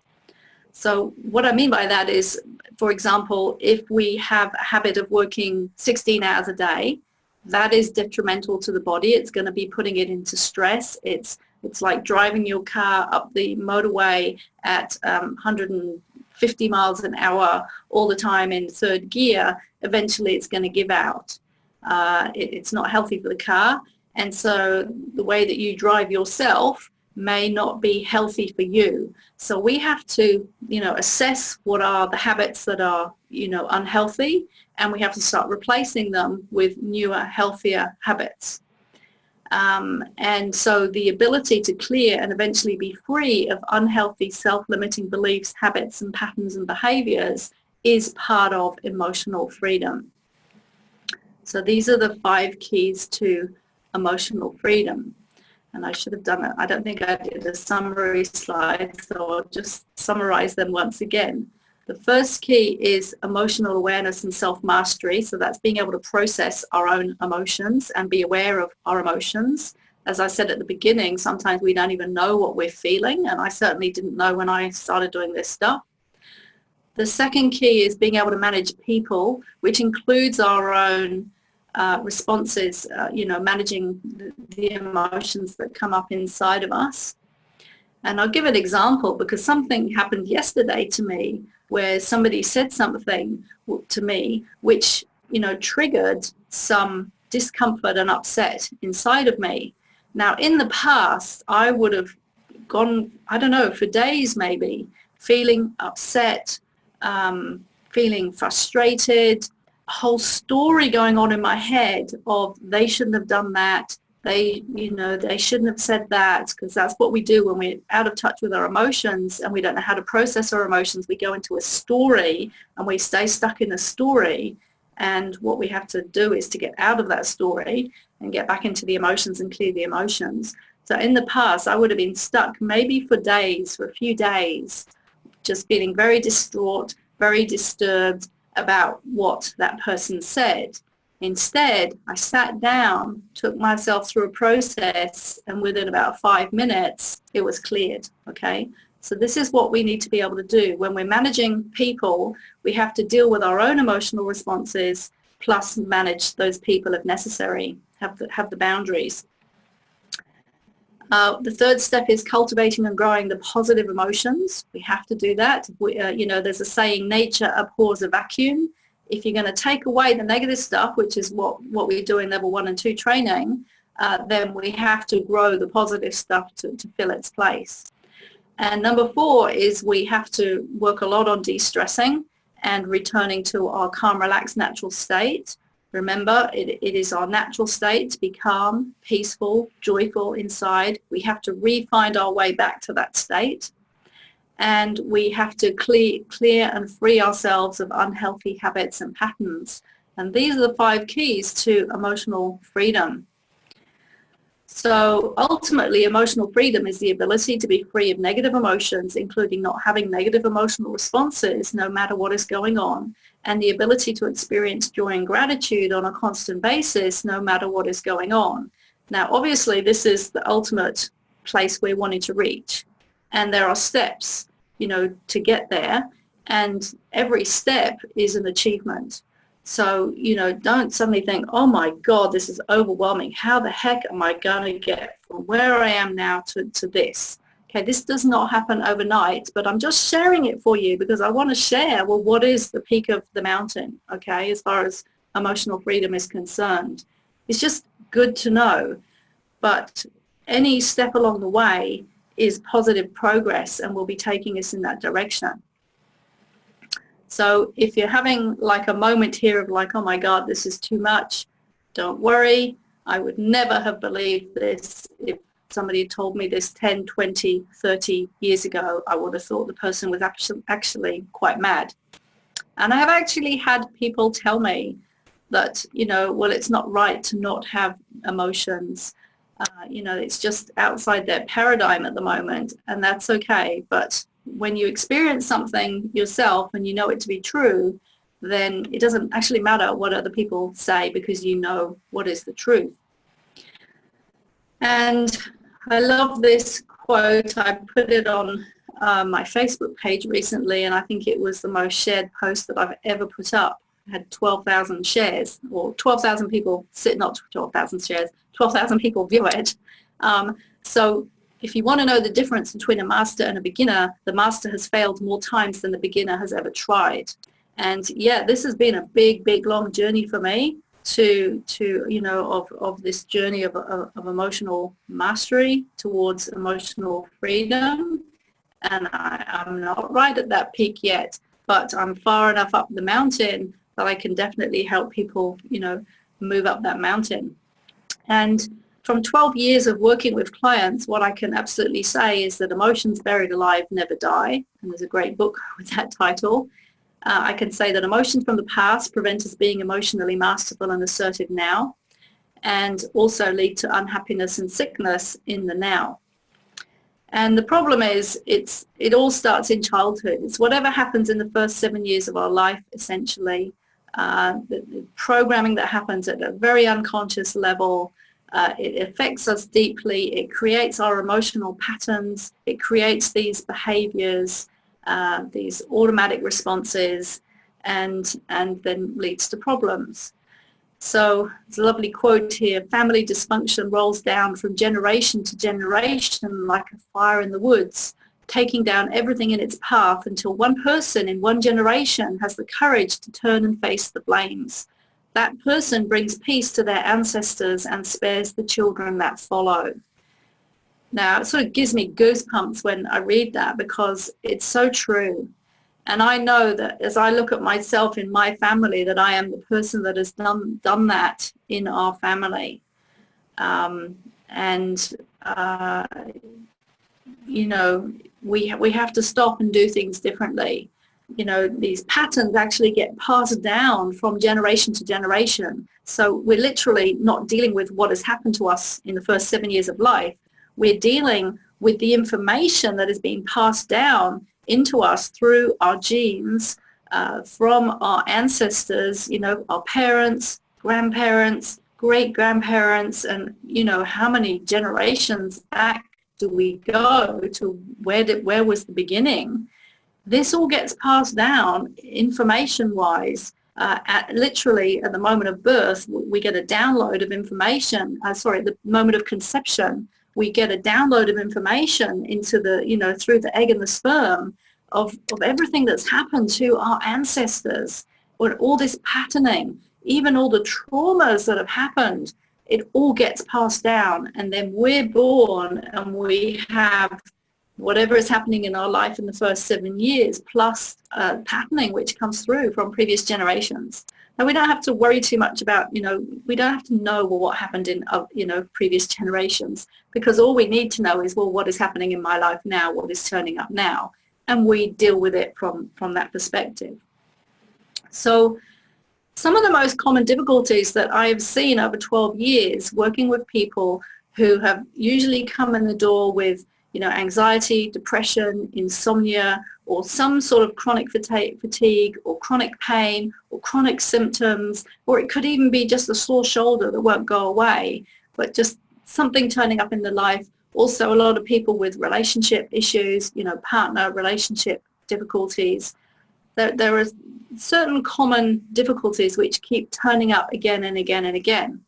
So what I mean by that is, for example, if we have a habit of working 16 hours a day, that is detrimental to the body. It's going to be putting it into stress. It's like driving your car up the motorway at 140 50 miles an hour all the time in third gear, eventually it's going to give out. It's not healthy for the car. And so the way that you drive yourself may not be healthy for you. So we have to, assess what are the habits that are, unhealthy, and we have to start replacing them with newer, healthier habits. And so the ability to clear and eventually be free of unhealthy self-limiting beliefs, habits, and patterns and behaviors is part of emotional freedom. So these are the 5 keys to emotional freedom. And I should have done it. I don't think I did a summary slide, so I'll just summarize them once again. The first key is emotional awareness and self-mastery. So that's being able to process our own emotions and be aware of our emotions. As I said at the beginning, sometimes we don't even know what we're feeling, and I certainly didn't know when I started doing this stuff. The second key is being able to manage people, which includes our own responses, managing the emotions that come up inside of us. And I'll give an example, because something happened yesterday to me where somebody said something to me which, triggered some discomfort and upset inside of me. Now, in the past, I would have gone, for days maybe, feeling upset, feeling frustrated, a whole story going on in my head of they shouldn't have done that, they shouldn't have said that, because that's what we do when we're out of touch with our emotions and we don't know how to process our emotions. We go into a story and we stay stuck in a story, and what we have to do is to get out of that story and get back into the emotions and clear the emotions. So in the past, I would have been stuck maybe for days, for a few days, just feeling very distraught, very disturbed about what that person said. Instead, I sat down, took myself through a process, and within about 5 minutes, it was cleared, okay? So this is what we need to be able to do. When we're managing people, we have to deal with our own emotional responses, plus manage those people if necessary, have the boundaries. The third step is cultivating and growing the positive emotions. We have to do that. There's a saying, nature abhors a vacuum. If you're going to take away the negative stuff, which is what we do in level 1 and 2 training, then we have to grow the positive stuff to fill its place. And number 4 is we have to work a lot on de-stressing and returning to our calm, relaxed, natural state. Remember, it is our natural state to be calm, peaceful, joyful inside. We have to re-find our way back to that state. And we have to clear and free ourselves of unhealthy habits and patterns. And these are the 5 keys to emotional freedom. So ultimately, emotional freedom is the ability to be free of negative emotions, including not having negative emotional responses no matter what is going on, and the ability to experience joy and gratitude on a constant basis no matter what is going on. Now, obviously, this is the ultimate place we're wanting to reach. And there are steps, to get there, and every step is an achievement. So, don't suddenly think, oh my God, this is overwhelming. How the heck am I going to get from where I am now to this? Okay, this does not happen overnight, but I'm just sharing it for you because I want to share, well, what is the peak of the mountain, okay, as far as emotional freedom is concerned. It's just good to know, but any step along the way is positive progress and will be taking us in that direction. So if you're having like a moment here of like, oh my God, this is too much, don't worry. I would never have believed this if somebody had told me this 10, 20, 30 years ago. I would have thought the person was actually quite mad. And I have actually had people tell me that, well, it's not right to not have emotions. It's just outside their paradigm at the moment, and that's okay. But when you experience something yourself and you know it to be true, then it doesn't actually matter what other people say because you know what is the truth. And I love this quote. I put it on my Facebook page recently, and I think it was the most shared post that I've ever put up. It had 12,000 shares, or 12,000 people, not 12,000 shares, 12,000 people view it. So if you want to know the difference between a master and a beginner, the master has failed more times than the beginner has ever tried. And yeah, this has been a big, long journey for me to of this journey of emotional mastery towards emotional freedom. And I'm not right at that peak yet, but I'm far enough up the mountain that I can definitely help people, move up that mountain. And from 12 years of working with clients, what I can absolutely say is that emotions buried alive never die. And there's a great book with that title. I can say that emotions from the past prevent us being emotionally masterful and assertive now, and also lead to unhappiness and sickness in the now. And the problem is it all starts in childhood. It's whatever happens in the first 7 years of our life, essentially. The programming that happens at a very unconscious level, it affects us deeply. It creates our emotional patterns. It creates these behaviors, these automatic responses, and then leads to problems. So there's a lovely quote here: family dysfunction rolls down from generation to generation like a fire in the woods, taking down everything in its path until one person in one generation has the courage to turn and face the flames. That person brings peace to their ancestors and spares the children that follow. Now, it sort of gives me goosebumps when I read that, because it's so true. And I know that as I look at myself in my family, that I am the person that has done that in our family. We have to stop and do things differently. These patterns actually get passed down from generation to generation. So we're literally not dealing with what has happened to us in the first 7 years of life. We're dealing with the information that is being passed down into us through our genes, from our ancestors, our parents, grandparents, great-grandparents, and how many generations back do we go to where was the beginning? This all gets passed down information-wise. Literally at the moment of birth, we get a download of information. The moment of conception, we get a download of information into the, through the egg and the sperm of everything that's happened to our ancestors, or all this patterning, even all the traumas that have happened. It all gets passed down, and then we're born and we have whatever is happening in our life in the first 7 years, plus patterning which comes through from previous generations. Now, we don't have to worry too much about, we don't have to know what happened in, previous generations, because all we need to know is, well, what is happening in my life now? What is turning up now? And we deal with it from that perspective. So some of the most common difficulties that I have seen over 12 years working with people who have usually come in the door with, anxiety, depression, insomnia, or some sort of chronic fatigue or chronic pain or chronic symptoms, or it could even be just a sore shoulder that won't go away, but just something turning up in their life. Also, a lot of people with relationship issues, partner relationship difficulties. There are certain common difficulties which keep turning up again and again and again.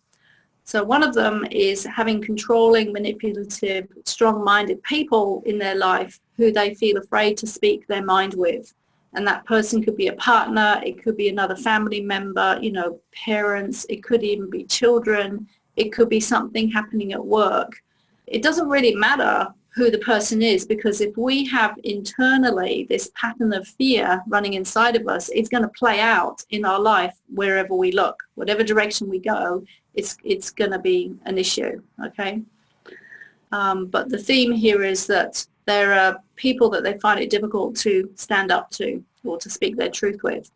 So one of them is having controlling, manipulative, strong-minded people in their life who they feel afraid to speak their mind with. And that person could be a partner, it could be another family member, parents, it could even be children, it could be something happening at work. It doesn't really matter who the person is, because if we have internally this pattern of fear running inside of us, it's going to play out in our life wherever we look. Whatever direction we go, it's going to be an issue, okay? But the theme here is that there are people that they find it difficult to stand up to or to speak their truth with.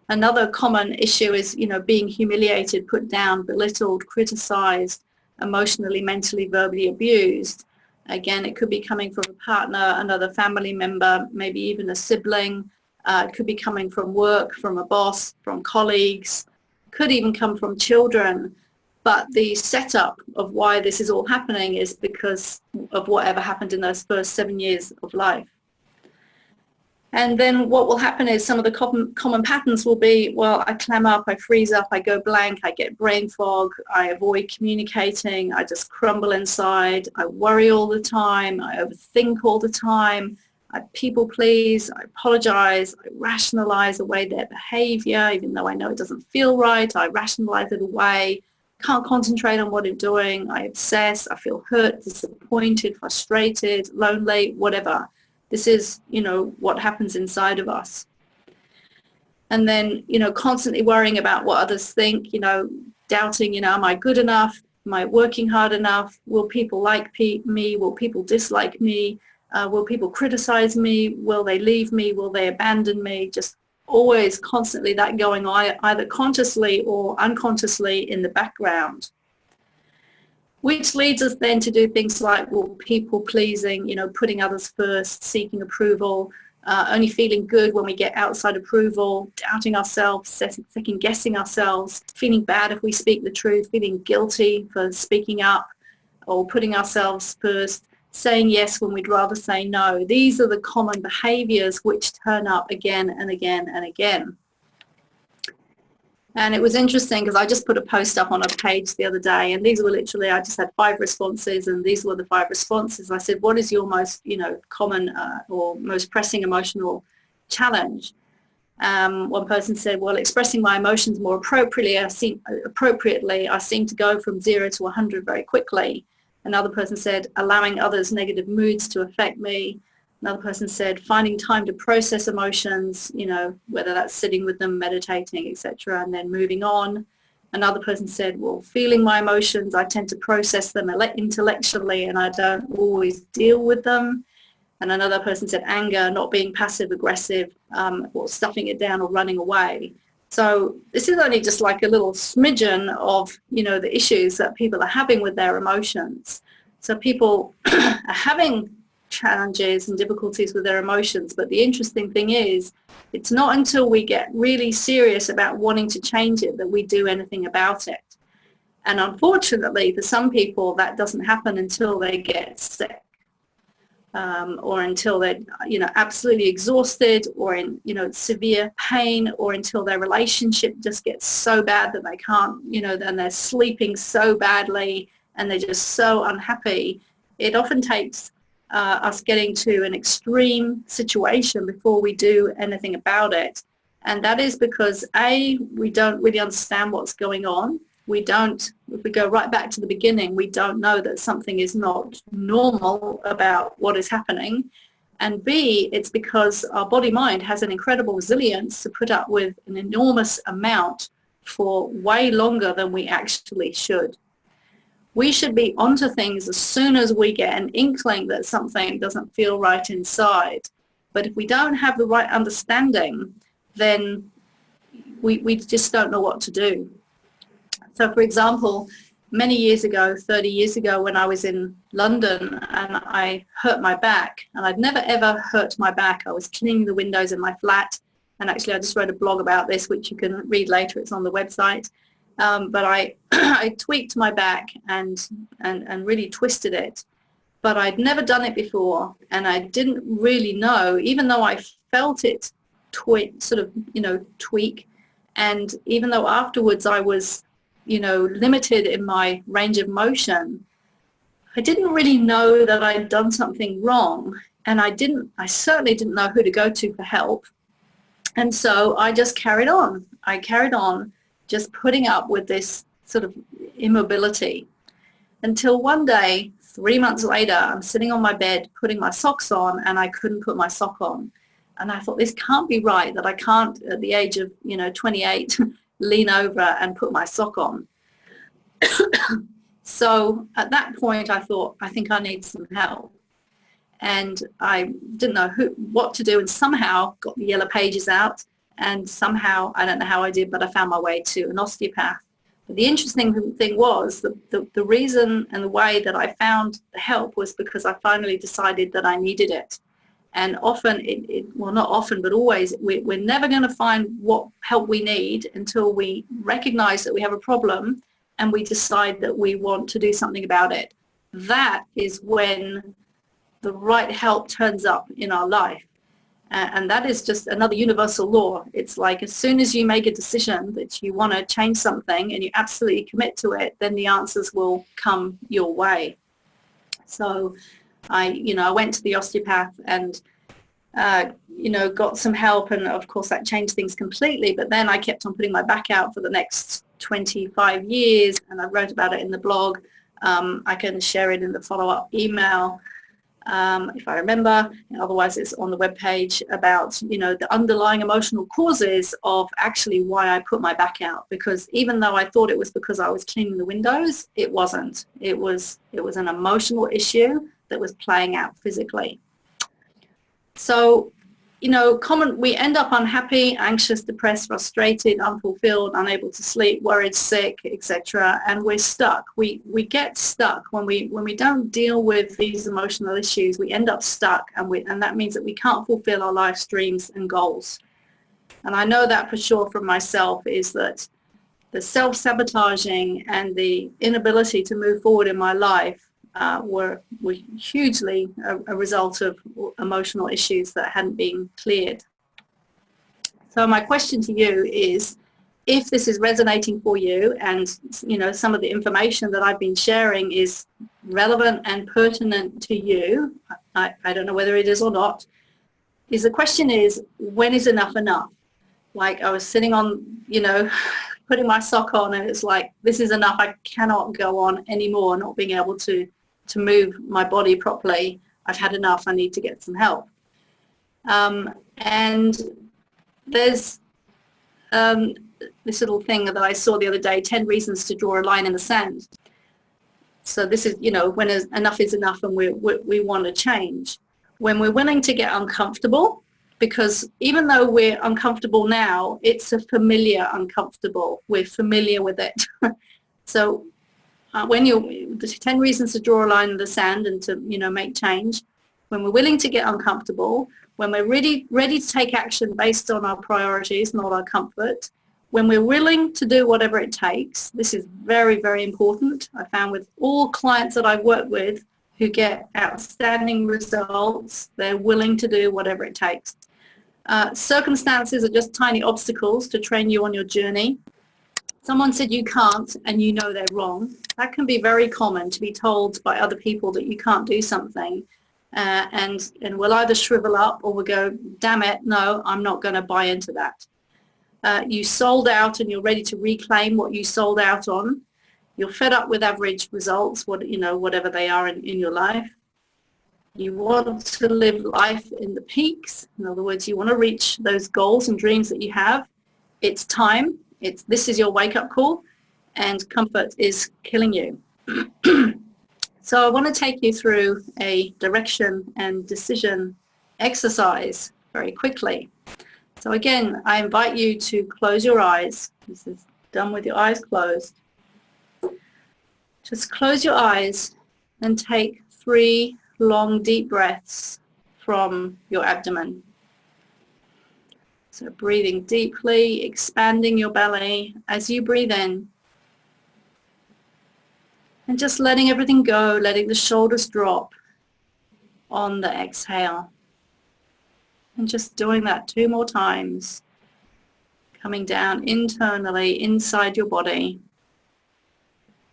Another common issue is, being humiliated, put down, belittled, criticized, emotionally, mentally, verbally abused. Again, it could be coming from a partner, another family member, maybe even a sibling. It could be coming from work, from a boss, from colleagues. Could even come from children. But the setup of why this is all happening is because of whatever happened in those first 7 years of life. And then what will happen is some of the common patterns will be, well, I clam up, I freeze up, I go blank, I get brain fog, I avoid communicating, I just crumble inside, I worry all the time, I overthink all the time, I people please, I apologize, I rationalize away their behavior, even though I know it doesn't feel right, I rationalize it away, can't concentrate on what I'm doing, I obsess, I feel hurt, disappointed, frustrated, lonely, whatever. This is, what happens inside of us. And then, constantly worrying about what others think, doubting, am I good enough? Am I working hard enough? Will people like me? Will people dislike me? Will people criticize me? Will they leave me? Will they abandon me? Just always constantly that going on, either consciously or unconsciously in the background. Which leads us then to do things like, people pleasing, putting others first, seeking approval, only feeling good when we get outside approval, doubting ourselves, second guessing ourselves, feeling bad if we speak the truth, feeling guilty for speaking up or putting ourselves first, saying yes when we'd rather say no. These are the common behaviors which turn up again and again and again. And it was interesting because I just put a post up on a page the other day, and these were literally, I just had 5 responses, and these were the 5 responses. I said, what is your most, common or most pressing emotional challenge? One person said, well, expressing my emotions more appropriately, I seem to go from 0 to 100 very quickly. Another person said, allowing others' negative moods to affect me. Another person said, finding time to process emotions, whether that's sitting with them, meditating, etc., and then moving on. Another person said, well, feeling my emotions, I tend to process them intellectually and I don't always deal with them. And another person said, anger, not being passive aggressive, or stuffing it down or running away. So this is only just like a little smidgen of, the issues that people are having with their emotions. So people are having challenges and difficulties with their emotions, but the interesting thing is it's not until we get really serious about wanting to change it that we do anything about it. And unfortunately for some people that doesn't happen until they get sick, or until they're absolutely exhausted, or in severe pain, or until their relationship just gets so bad that they can't, then they're sleeping so badly and they're just so unhappy. It often takes us getting to an extreme situation before we do anything about it. And that is because we don't really understand what's going on. If we go right back to the beginning, we don't know that something is not normal about what is happening. And B, it's because our body-mind has an incredible resilience to put up with an enormous amount for way longer than we actually should. We should be onto things as soon as we get an inkling that something doesn't feel right inside. But if we don't have the right understanding, then we just don't know what to do. So, for example, many years ago, 30 years ago, when I was in London and I hurt my back, and I'd never ever hurt my back. I was cleaning the windows in my flat, and actually I just wrote a blog about this, which you can read later. It's on the website. But I tweaked my back and really twisted it. But I'd never done it before, and I didn't really know, even though I felt it tweak, and even though afterwards I was, limited in my range of motion, I didn't really know that I'd done something wrong, and I certainly didn't know who to go to for help. And so I just carried on. I carried on just putting up with this sort of immobility until one day, 3 months later, I'm sitting on my bed putting my socks on, and I couldn't put my sock on. And I thought, this can't be right, that I can't, at the age of 28, lean over and put my sock on. So at that point I thought, I think I need some help. And I didn't know what to do, and somehow got the Yellow Pages out, and somehow, I don't know how I did, but I found my way to an osteopath. But the interesting thing was the reason and the way that I found the help was because I finally decided that I needed it. And often, well, not often, but always, we're never going to find what help we need until we recognize that we have a problem and we decide that we want to do something about it. That is when the right help turns up in our life. And that is just another universal law. It's like as soon as you make a decision that you want to change something and you absolutely commit to it, then the answers will come your way. So I went to the osteopath and got some help, and of course that changed things completely. But then I kept on putting my back out for the next 25 years, and I wrote about it in the blog. I can share it in the follow-up email if I remember. Otherwise it's on the webpage about the underlying emotional causes of actually why I put my back out, because even though I thought it was because I was cleaning the windows, it wasn't. It was an emotional issue that was playing out physically. So we end up unhappy, anxious, depressed, frustrated, unfulfilled, unable to sleep, worried, sick, etc. And we're stuck. We get stuck when we don't deal with these emotional issues. We end up stuck, and that means that we can't fulfill our life's dreams and goals. And I know that for sure from myself, is that the self-sabotaging and the inability to move forward in my life were hugely a result of emotional issues that hadn't been cleared. So my question to you is, if this is resonating for you and some of the information that I've been sharing is relevant and pertinent to you, I don't know whether it is or not, the question is, when is enough enough? Like I was sitting on, putting my sock on, and it's like, this is enough. I cannot go on anymore, not being able to move my body properly. I've had enough. I need to get some help. And there's this little thing that I saw the other day, 10 reasons to draw a line in the sand. So this is, when enough is enough and we want to change. When we're willing to get uncomfortable, because even though we're uncomfortable now, it's a familiar uncomfortable. We're familiar with it. So when the 10 reasons to draw a line in the sand and to make change, when we're willing to get uncomfortable, when we're ready to take action based on our priorities, not our comfort, when we're willing to do whatever it takes. This is very, very important. I found with all clients that I've worked with who get outstanding results, they're willing to do whatever it takes. Circumstances are just tiny obstacles to train you on your journey. Someone said you can't, and they're wrong. That can be very common, to be told by other people that you can't do something. And we'll either shrivel up or we'll go, damn it, no, I'm not going to buy into that. You sold out and you're ready to reclaim what you sold out on. You're fed up with average results, whatever they are in your life. You want to live life in the peaks. In other words, you want to reach those goals and dreams that you have. It's time. This is your wake-up call, and comfort is killing you. So I want to take you through a direction and decision exercise very quickly. So again, I invite you to close your eyes. This is done with your eyes closed. Just close your eyes and take 3 long, deep breaths from your abdomen. So breathing deeply, expanding your belly as you breathe in. And just letting everything go, letting the shoulders drop on the exhale. And just doing that 2 more times. Coming down internally, inside your body.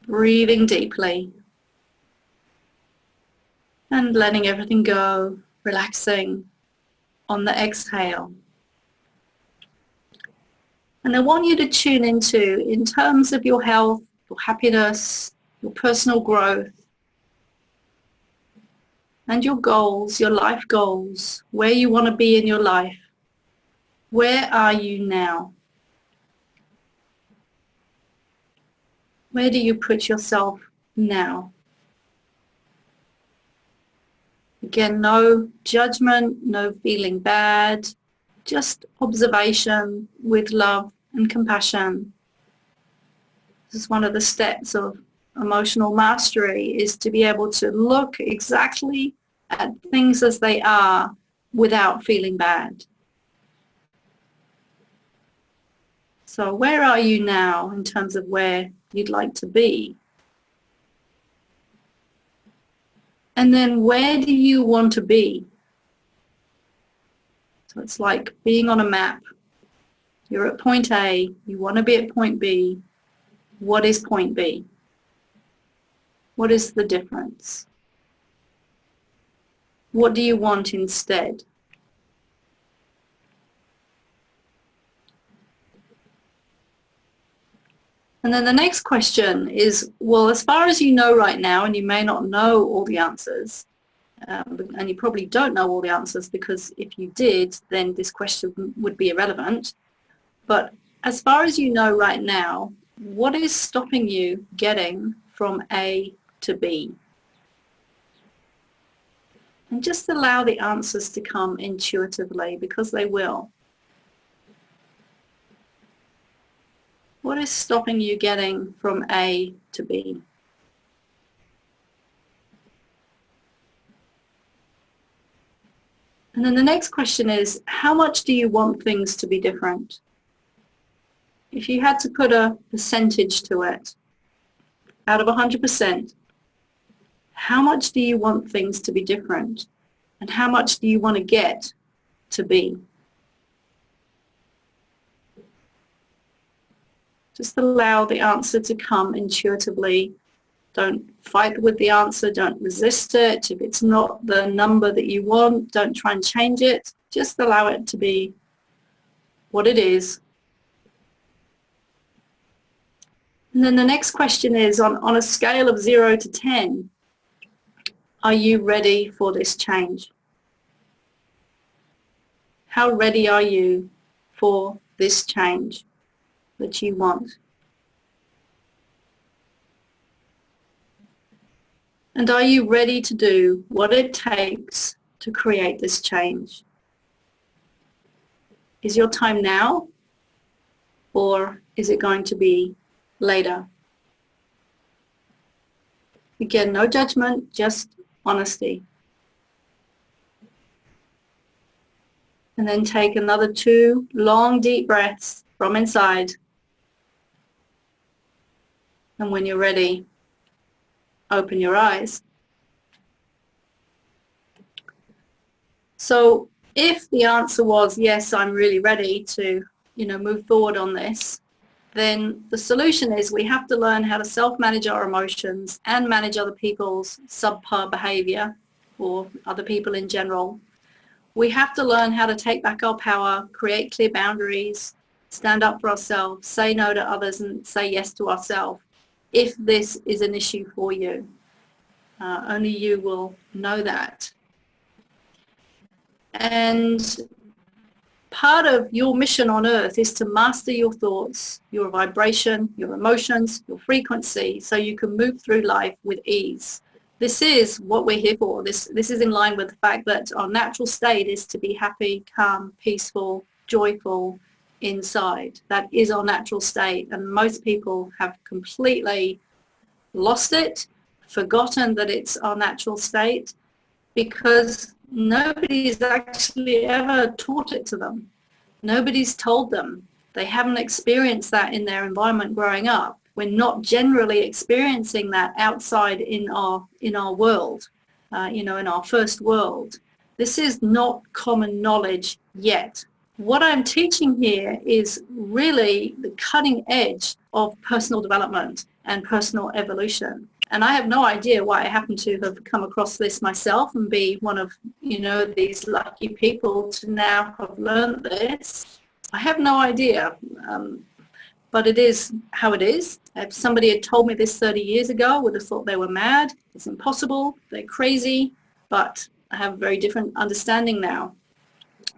Breathing deeply. And letting everything go, relaxing on the exhale. And I want you to tune into, in terms of your health, your happiness, your personal growth, and your goals, your life goals, where you want to be in your life. Where are you now? Where do you put yourself now? Again, no judgment, no feeling bad, just observation with love and compassion. This is one of the steps of emotional mastery, is to be able to look exactly at things as they are without feeling bad. So where are you now in terms of where you'd like to be? And then where do you want to be? So it's like being on a map. You're at point A, you want to be at point B. What is point B? What is the difference? What do you want instead? And then the next question is, well, as far as you know right now, and you may not know all the answers, and you probably don't know all the answers, because if you did, then this question would be irrelevant. But as far as you know right now, what is stopping you getting from A to B? And just allow the answers to come intuitively, because they will. What is stopping you getting from A to B? And then the next question is, how much do you want things to be different? If you had to put a percentage to it, out of 100%, how much do you want things to be different? And how much do you want to get to be? Just allow the answer to come intuitively. Don't fight with the answer. Don't resist it. If it's not the number that you want, don't try and change it. Just allow it to be what it is. And then the next question is, on a scale of 0 to 10, are you ready for this change? How ready are you for this change that you want? And are you ready to do what it takes to create this change? Is your time now, or is it going to be later? Again, no judgment, just honesty. And then take another 2 long, deep breaths from inside. And when you're ready, open your eyes. So if the answer was, yes, I'm really ready to, move forward on this, then the solution is we have to learn how to self-manage our emotions and manage other people's subpar behavior, or other people in general. We have to learn how to take back our power, create clear boundaries, stand up for ourselves, say no to others, and say yes to ourselves. If this is an issue for you, only you will know that. And part of your mission on earth is to master your thoughts, your vibration, your emotions, your frequency, so you can move through life with ease. This is what we're here for. This is in line with the fact that our natural state is to be happy, calm, peaceful, joyful inside. That is our natural state, and most people have completely lost it, forgotten that it's our natural state, because nobody's actually ever taught it to them. Nobody's told them. They haven't experienced that in their environment growing up. We're not generally experiencing that outside in our world, in our first world. This is not common knowledge yet. What I'm teaching here is really the cutting edge of personal development and personal evolution. And I have no idea why I happen to have come across this myself and be one of, these lucky people to now have learned this. I have no idea, but it is how it is. If somebody had told me this 30 years ago, I would have thought they were mad. It's impossible. They're crazy. But I have a very different understanding now.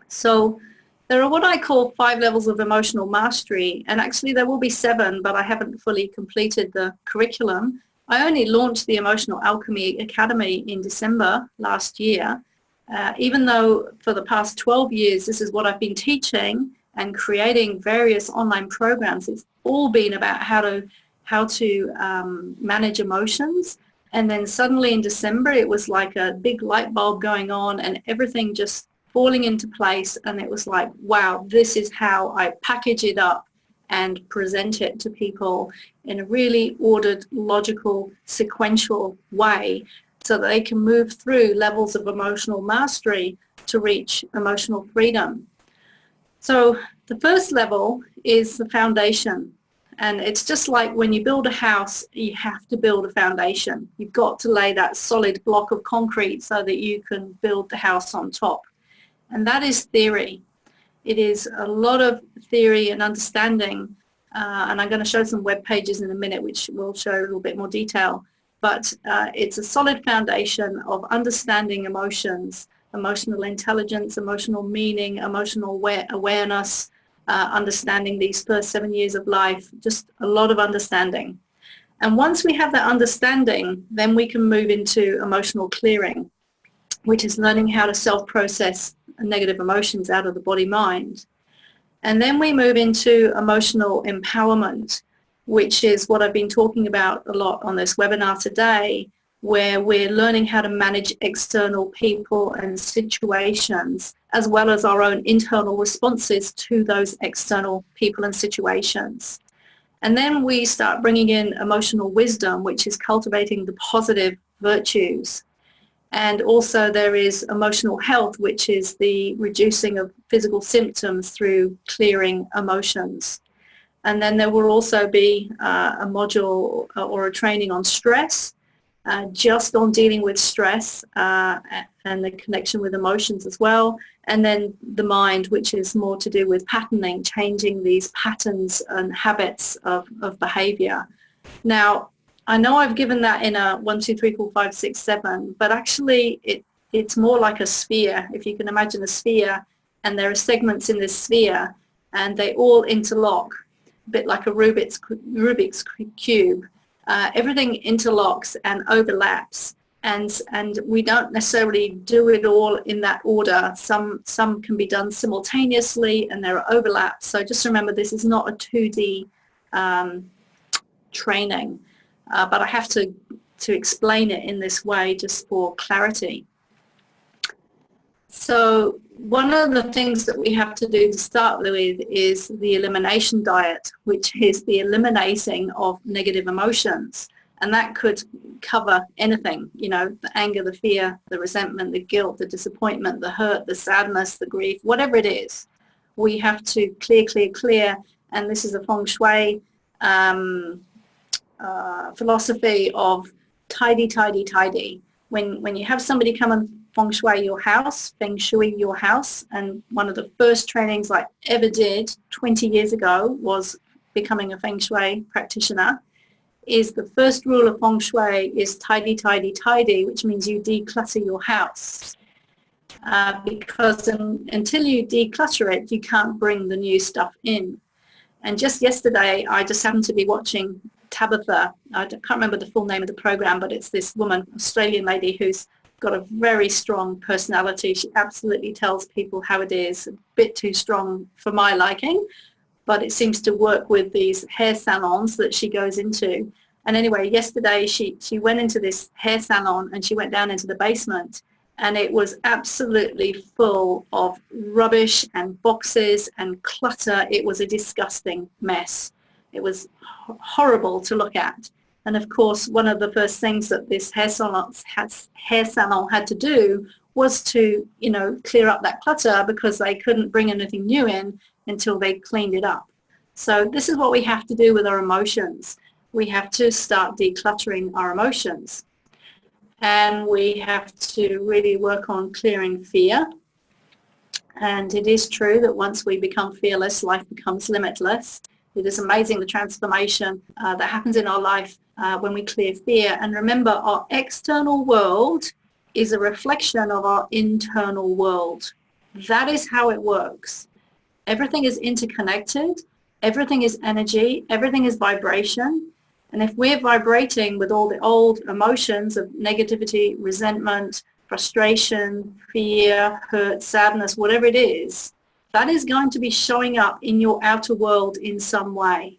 So there are what I call 5 levels of emotional mastery, and actually there will be 7, but I haven't fully completed the curriculum. I only launched the Emotional Alchemy Academy in December last year, even though for the past 12 years this is what I've been teaching and creating various online programs. It's all been about how to manage emotions. And then suddenly in December it was like a big light bulb going on and everything just falling into place, and it was like, wow, this is how I package it up and present it to people in a really ordered, logical, sequential way so that they can move through levels of emotional mastery to reach emotional freedom. So the first level is the foundation. And it's just like when you build a house, you have to build a foundation. You've got to lay that solid block of concrete so that you can build the house on top. And that is theory. It is a lot of theory and understanding. And I'm going to show some web pages in a minute which will show a little bit more detail. But it's a solid foundation of understanding emotions, emotional intelligence, emotional meaning, emotional awareness, understanding these first 7 years of life, just a lot of understanding. And once we have that understanding, then we can move into emotional clearing, which is learning how to self-process negative emotions out of the body-mind. And then we move into emotional empowerment, which is what I've been talking about a lot on this webinar today, where we're learning how to manage external people and situations, as well as our own internal responses to those external people and situations. And then we start bringing in emotional wisdom, which is cultivating the positive virtues. And also there is emotional health, which is the reducing of physical symptoms through clearing emotions. And then there will also be a module or a training on stress, just on dealing with stress and the connection with emotions as well. And then the mind, which is more to do with patterning, changing these patterns and habits of behavior. Now, I know I've given that in a 1, 2, 3, 4, 5, 6, 7, but actually it's more like a sphere. If you can imagine a sphere, and there are segments in this sphere, and they all interlock, a bit like a Rubik's Cube. Everything interlocks and overlaps, and we don't necessarily do it all in that order. Some can be done simultaneously, and there are overlaps. So just remember, this is not a 2D training, but I have to explain it in this way just for clarity. So one of the things that we have to do to start with is the elimination diet, which is the eliminating of negative emotions. And that could cover anything, you know, the anger, the fear, the resentment, the guilt, the disappointment, the hurt, the sadness, the grief, whatever it is. We have to clear. And this is a feng shui philosophy of tidy. When you have somebody come and feng shui your house, and one of the first trainings I ever did 20 years ago was becoming a feng shui practitioner, is the first rule of feng shui is tidy, which means you declutter your house. Because until you declutter it, you can't bring the new stuff in. And just yesterday, I just happened to be watching Tabitha. I can't remember the full name of the program, but it's this woman, Australian lady, who's got a very strong personality. She absolutely tells people how it is, a bit too strong for my liking, but it seems to work with these hair salons that she goes into. And anyway, yesterday she went into this hair salon and she went down into the basement, and it was absolutely full of rubbish and boxes and clutter. It was a disgusting mess. It was horrible to look at. And of course, one of the first things that this hair salon had to do was to, you know, clear up that clutter, because they couldn't bring anything new in until they cleaned it up. So this is what we have to do with our emotions. We have to start decluttering our emotions. And we have to really work on clearing fear. And it is true that once we become fearless, life becomes limitless. It is amazing the transformation that happens in our life when we clear fear. And remember, our external world is a reflection of our internal world. That is how it works. Everything is interconnected. Everything is energy. Everything is vibration. And if we're vibrating with all the old emotions of negativity, resentment, frustration, fear, hurt, sadness, whatever it is, that is going to be showing up in your outer world in some way.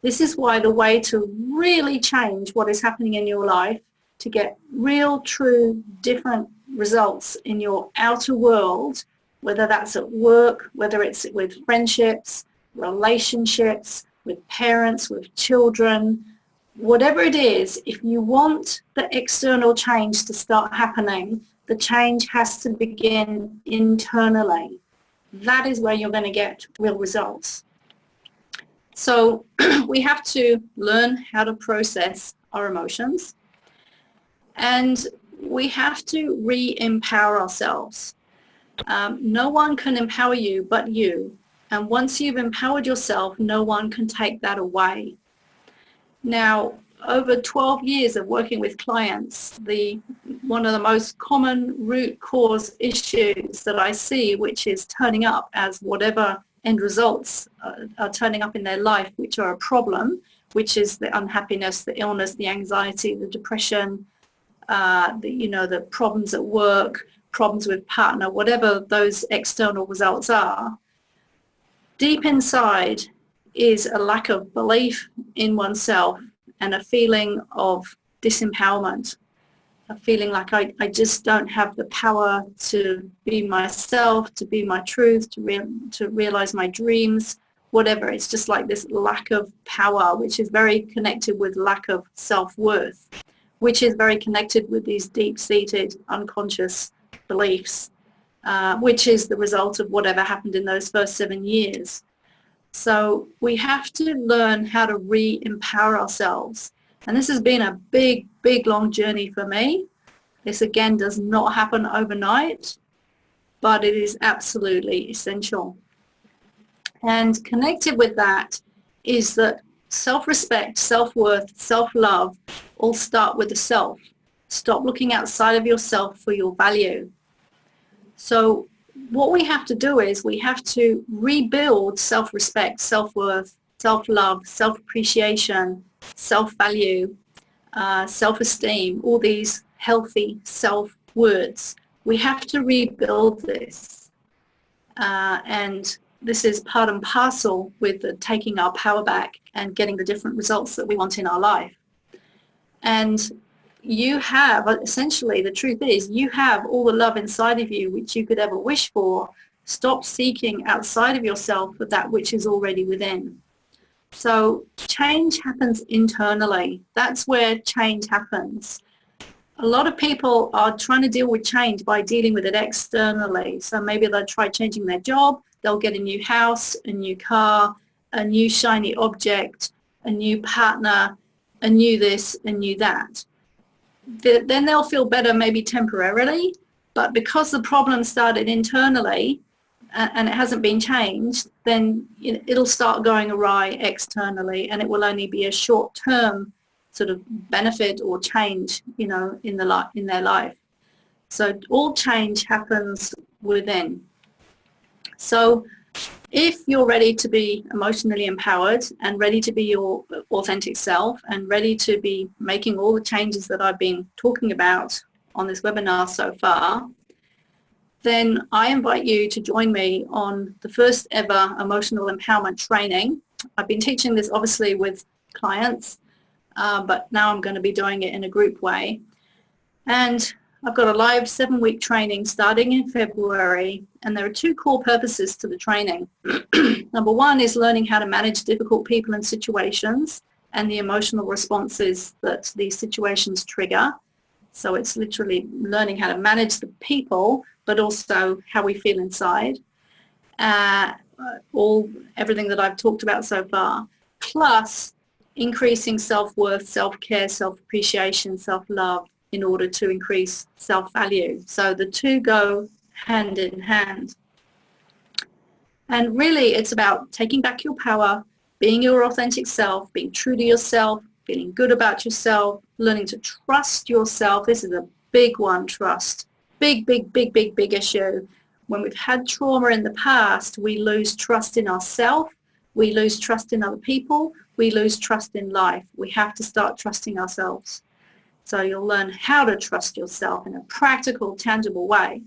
This is why the way to really change what is happening in your life, to get real, true, different results in your outer world, whether that's at work, whether it's with friendships, relationships, with parents, with children, whatever it is, if you want the external change to start happening, the change has to begin internally. That is where you're going to get real results. So we have to learn how to process our emotions, and we have to re-empower ourselves. No one can empower you but you. And once you've empowered yourself, no one can take that away. Now, over 12 years of working with clients, one of the most common root cause issues that I see, which is turning up as whatever end results are turning up in their life, which are a problem, which is the unhappiness, the illness, the anxiety, the depression, the problems at work, problems with partner, whatever those external results are. Deep inside is a lack of belief in oneself and a feeling of disempowerment, a feeling like I just don't have the power to be myself, to be my truth, to realize my dreams, whatever. It's just like this lack of power, which is very connected with lack of self-worth, which is very connected with these deep-seated unconscious beliefs, which is the result of whatever happened in those first 7 years. So we have to learn how to re-empower ourselves. And this has been a big, long journey for me. This, again, does not happen overnight, but it is absolutely essential. And connected with that is that self-respect, self-worth, self-love all start with the self. Stop looking outside of yourself for your value. So what we have to do is we have to rebuild self-respect, self-worth, self-love, self-appreciation, self-value, self-esteem, all these healthy self-words. We have to rebuild this. And this is part and parcel with taking our power back and getting the different results that we want in our life. And you have, essentially, the truth is, you have all the love inside of you which you could ever wish for. Stop seeking outside of yourself for that which is already within. So change happens internally. That's where change happens. A lot of people are trying to deal with change by dealing with it externally. So maybe they'll try changing their job, they'll get a new house, a new car, a new shiny object, a new partner, a new this, a new that. Then they'll feel better maybe temporarily, but because the problem started internally and it hasn't been changed, then it'll start going awry externally, and it will only be a short-term sort of benefit or change, in their life. So all change happens within. So if you're ready to be emotionally empowered and ready to be your authentic self and ready to be making all the changes that I've been talking about on this webinar so far, then I invite you to join me on the first ever emotional empowerment training. I've been teaching this obviously with clients, but now I'm going to be doing it in a group way. And I've got a live 7-week training starting in February, and there are 2 core purposes to the training. Number 1 is learning how to manage difficult people and situations and the emotional responses that these situations trigger. So it's literally learning how to manage the people, but also how we feel inside. Everything that I've talked about so far, plus increasing self-worth, self-care, self-appreciation, self-love, in order to increase self-value. So the 2 go hand in hand. And really it's about taking back your power, being your authentic self, being true to yourself, feeling good about yourself, learning to trust yourself. This is a big one, trust. Big issue. When we've had trauma in the past, we lose trust in ourselves, we lose trust in other people, we lose trust in life. We have to start trusting ourselves. So you'll learn how to trust yourself in a practical, tangible way.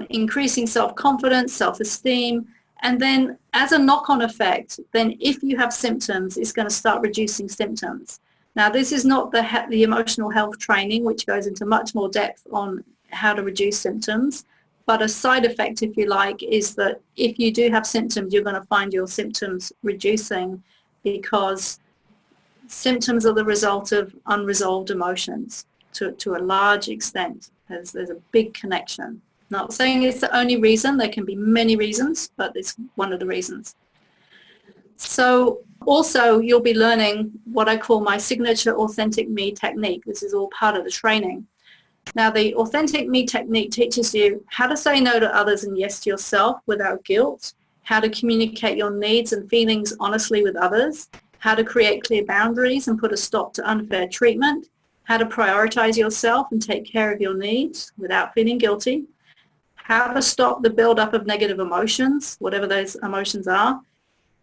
Increasing self-confidence, self-esteem, and then as a knock-on effect, then if you have symptoms, it's going to start reducing symptoms. Now, this is not the emotional health training, which goes into much more depth on how to reduce symptoms, but a side effect, if you like, is that if you do have symptoms, you're going to find your symptoms reducing, because symptoms are the result of unresolved emotions to a large extent. There's a big connection. Not saying it's the only reason. There can be many reasons, but it's one of the reasons. So also you'll be learning what I call my signature authentic me technique. This is all part of the training. Now the authentic me technique teaches you how to say no to others and yes to yourself without guilt, how to communicate your needs and feelings honestly with others, how to create clear boundaries and put a stop to unfair treatment, how to prioritize yourself and take care of your needs without feeling guilty, how to stop the buildup of negative emotions, whatever those emotions are,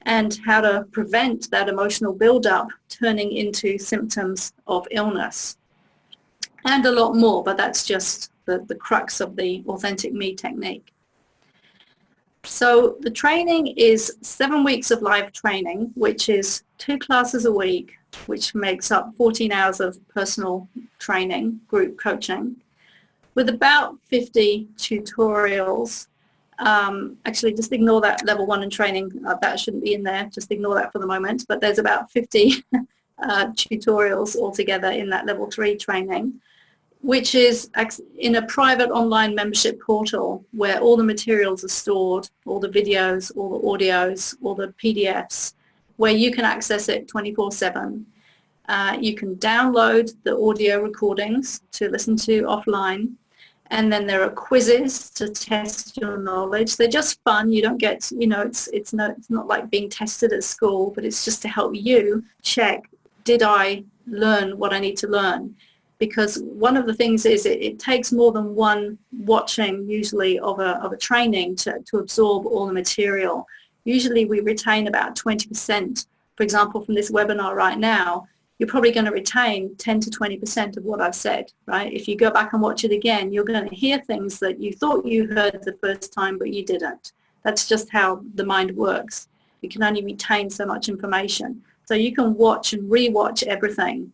and how to prevent that emotional buildup turning into symptoms of illness. And a lot more, but that's just the crux of the authentic me technique. So the training is 7 weeks of live training, which is 2 classes a week, which makes up 14 hours of personal training, group coaching, with about 50 tutorials. Actually, just ignore that level 1 in training. That shouldn't be in there. Just ignore that for the moment. But there's about 50 tutorials altogether in that level 3 training, which is in a private online membership portal where all the materials are stored, all the videos, all the audios, all the PDFs, where you can access it 24/7. You can download the audio recordings to listen to offline, and then there are quizzes to test your knowledge. They're just fun. You don't get, it's not like being tested at school, but it's just to help you check, did I learn what I need to learn? Because one of the things is it takes more than one watching usually of a training to absorb all the material. Usually we retain about 20%. For example, from this webinar right now, you're probably going to retain 10 to 20% of what I've said, right? If you go back and watch it again, you're going to hear things that you thought you heard the first time, but you didn't. That's just how the mind works. You can only retain so much information. So you can watch and re-watch everything.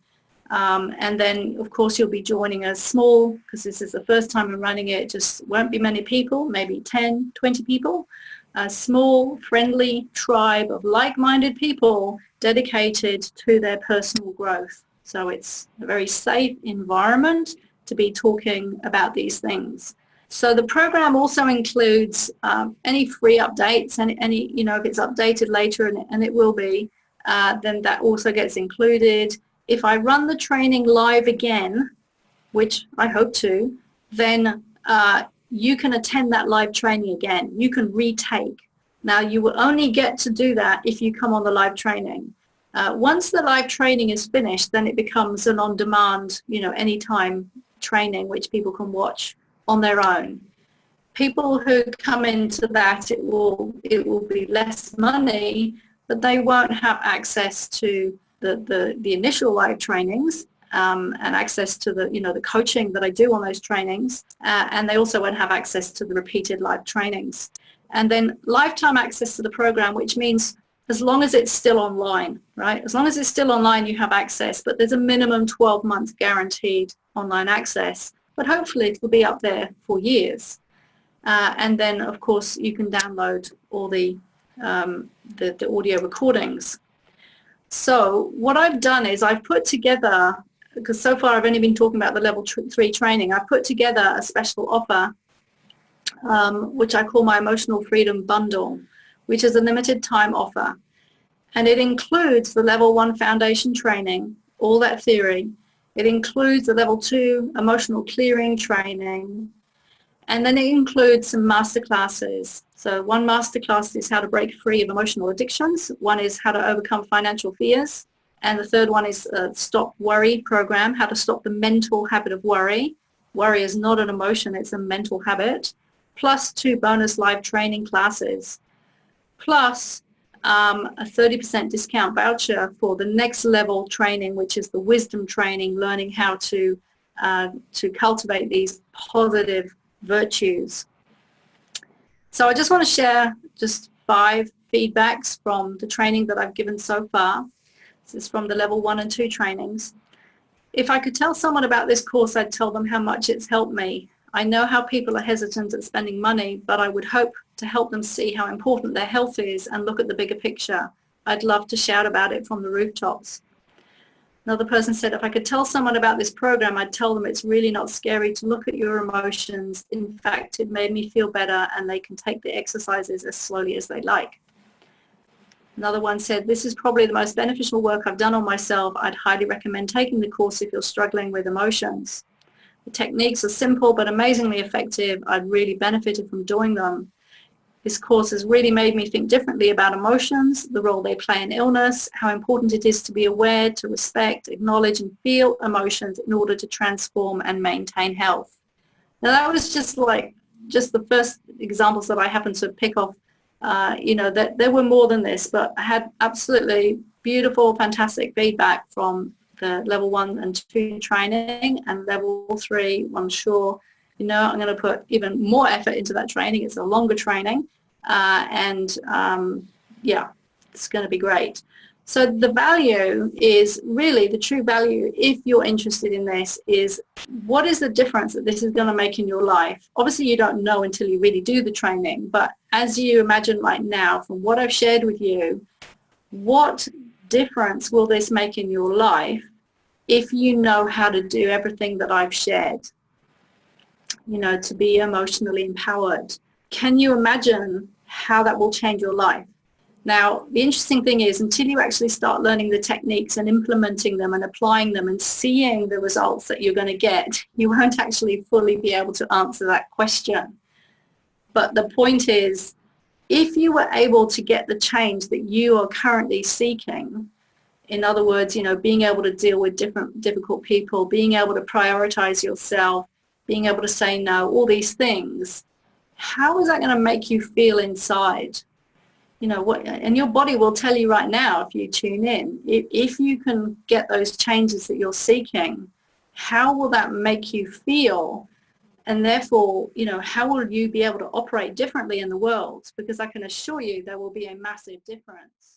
And then, of course, you'll be joining a small, because this is the first time I'm running it, just won't be many people, maybe 10, 20 people, a small, friendly tribe of like-minded people dedicated to their personal growth. So it's a very safe environment to be talking about these things. So the program also includes any free updates, and any, if it's updated later, and it will be, then that also gets included. If I run the training live again, which I hope to, then you can attend that live training again. You can retake. Now, you will only get to do that if you come on the live training. Once the live training is finished, then it becomes an on-demand, anytime training which people can watch on their own. People who come into that, it will be less money, but they won't have access to the initial live trainings and access to the coaching that I do on those trainings, and they also won't have access to the repeated live trainings. And then lifetime access to the program, which means as long as it's still online, right? As long as it's still online, you have access, but there's a minimum 12-month guaranteed online access, but hopefully it will be up there for years. And then, of course, you can download all the audio recordings. So what I've done is I've put together, because so far I've only been talking about the level 3 training, I've put together a special offer, which I call my Emotional Freedom Bundle, which is a limited time offer. And it includes the level 1 foundation training, all that theory. It includes the level 2 emotional clearing training. And then it includes some masterclasses. So one masterclass is how to break free of emotional addictions. One is how to overcome financial fears. And the third one is Stop Worry program, how to stop the mental habit of worry. Worry is not an emotion, it's a mental habit. Plus 2 bonus live training classes. Plus a 30% discount voucher for the next level training, which is the wisdom training, learning how to cultivate these positive virtues. So I just want to share just 5 feedbacks from the training that I've given so far. This is from the level 1 and 2 trainings. If I could tell someone about this course, I'd tell them how much it's helped me. I know how people are hesitant at spending money, but I would hope to help them see how important their health is and look at the bigger picture. I'd love to shout about it from the rooftops. Another person said, if I could tell someone about this program, I'd tell them it's really not scary to look at your emotions. In fact, it made me feel better, and they can take the exercises as slowly as they like. Another one said, this is probably the most beneficial work I've done on myself. I'd highly recommend taking the course if you're struggling with emotions. The techniques are simple but amazingly effective. I'd really benefited from doing them. This course has really made me think differently about emotions, the role they play in illness, how important it is to be aware, to respect, acknowledge and feel emotions in order to transform and maintain health. Now that was just the first examples that I happened to pick off. That there were more than this, but I had absolutely beautiful, fantastic feedback from the level 1 and 2 training, and level 3, I'm sure, I'm going to put even more effort into that training. It's a longer training, yeah, it's going to be great. So the value is really, the true value, if you're interested in this, is what is the difference that this is going to make in your life? Obviously, you don't know until you really do the training, but as you imagine right now, from what I've shared with you, what difference will this make in your life if you know how to do everything that I've shared? To be emotionally empowered. Can you imagine how that will change your life? Now, the interesting thing is, until you actually start learning the techniques and implementing them and applying them and seeing the results that you're going to get, you won't actually fully be able to answer that question. But the point is, if you were able to get the change that you are currently seeking, in other words, being able to deal with difficult people, being able to prioritize yourself, being able to say no, all these things, how is that going to make you feel inside? And your body will tell you right now if you tune in. If you can get those changes that you're seeking, how will that make you feel? And therefore, how will you be able to operate differently in the world? Because I can assure you there will be a massive difference.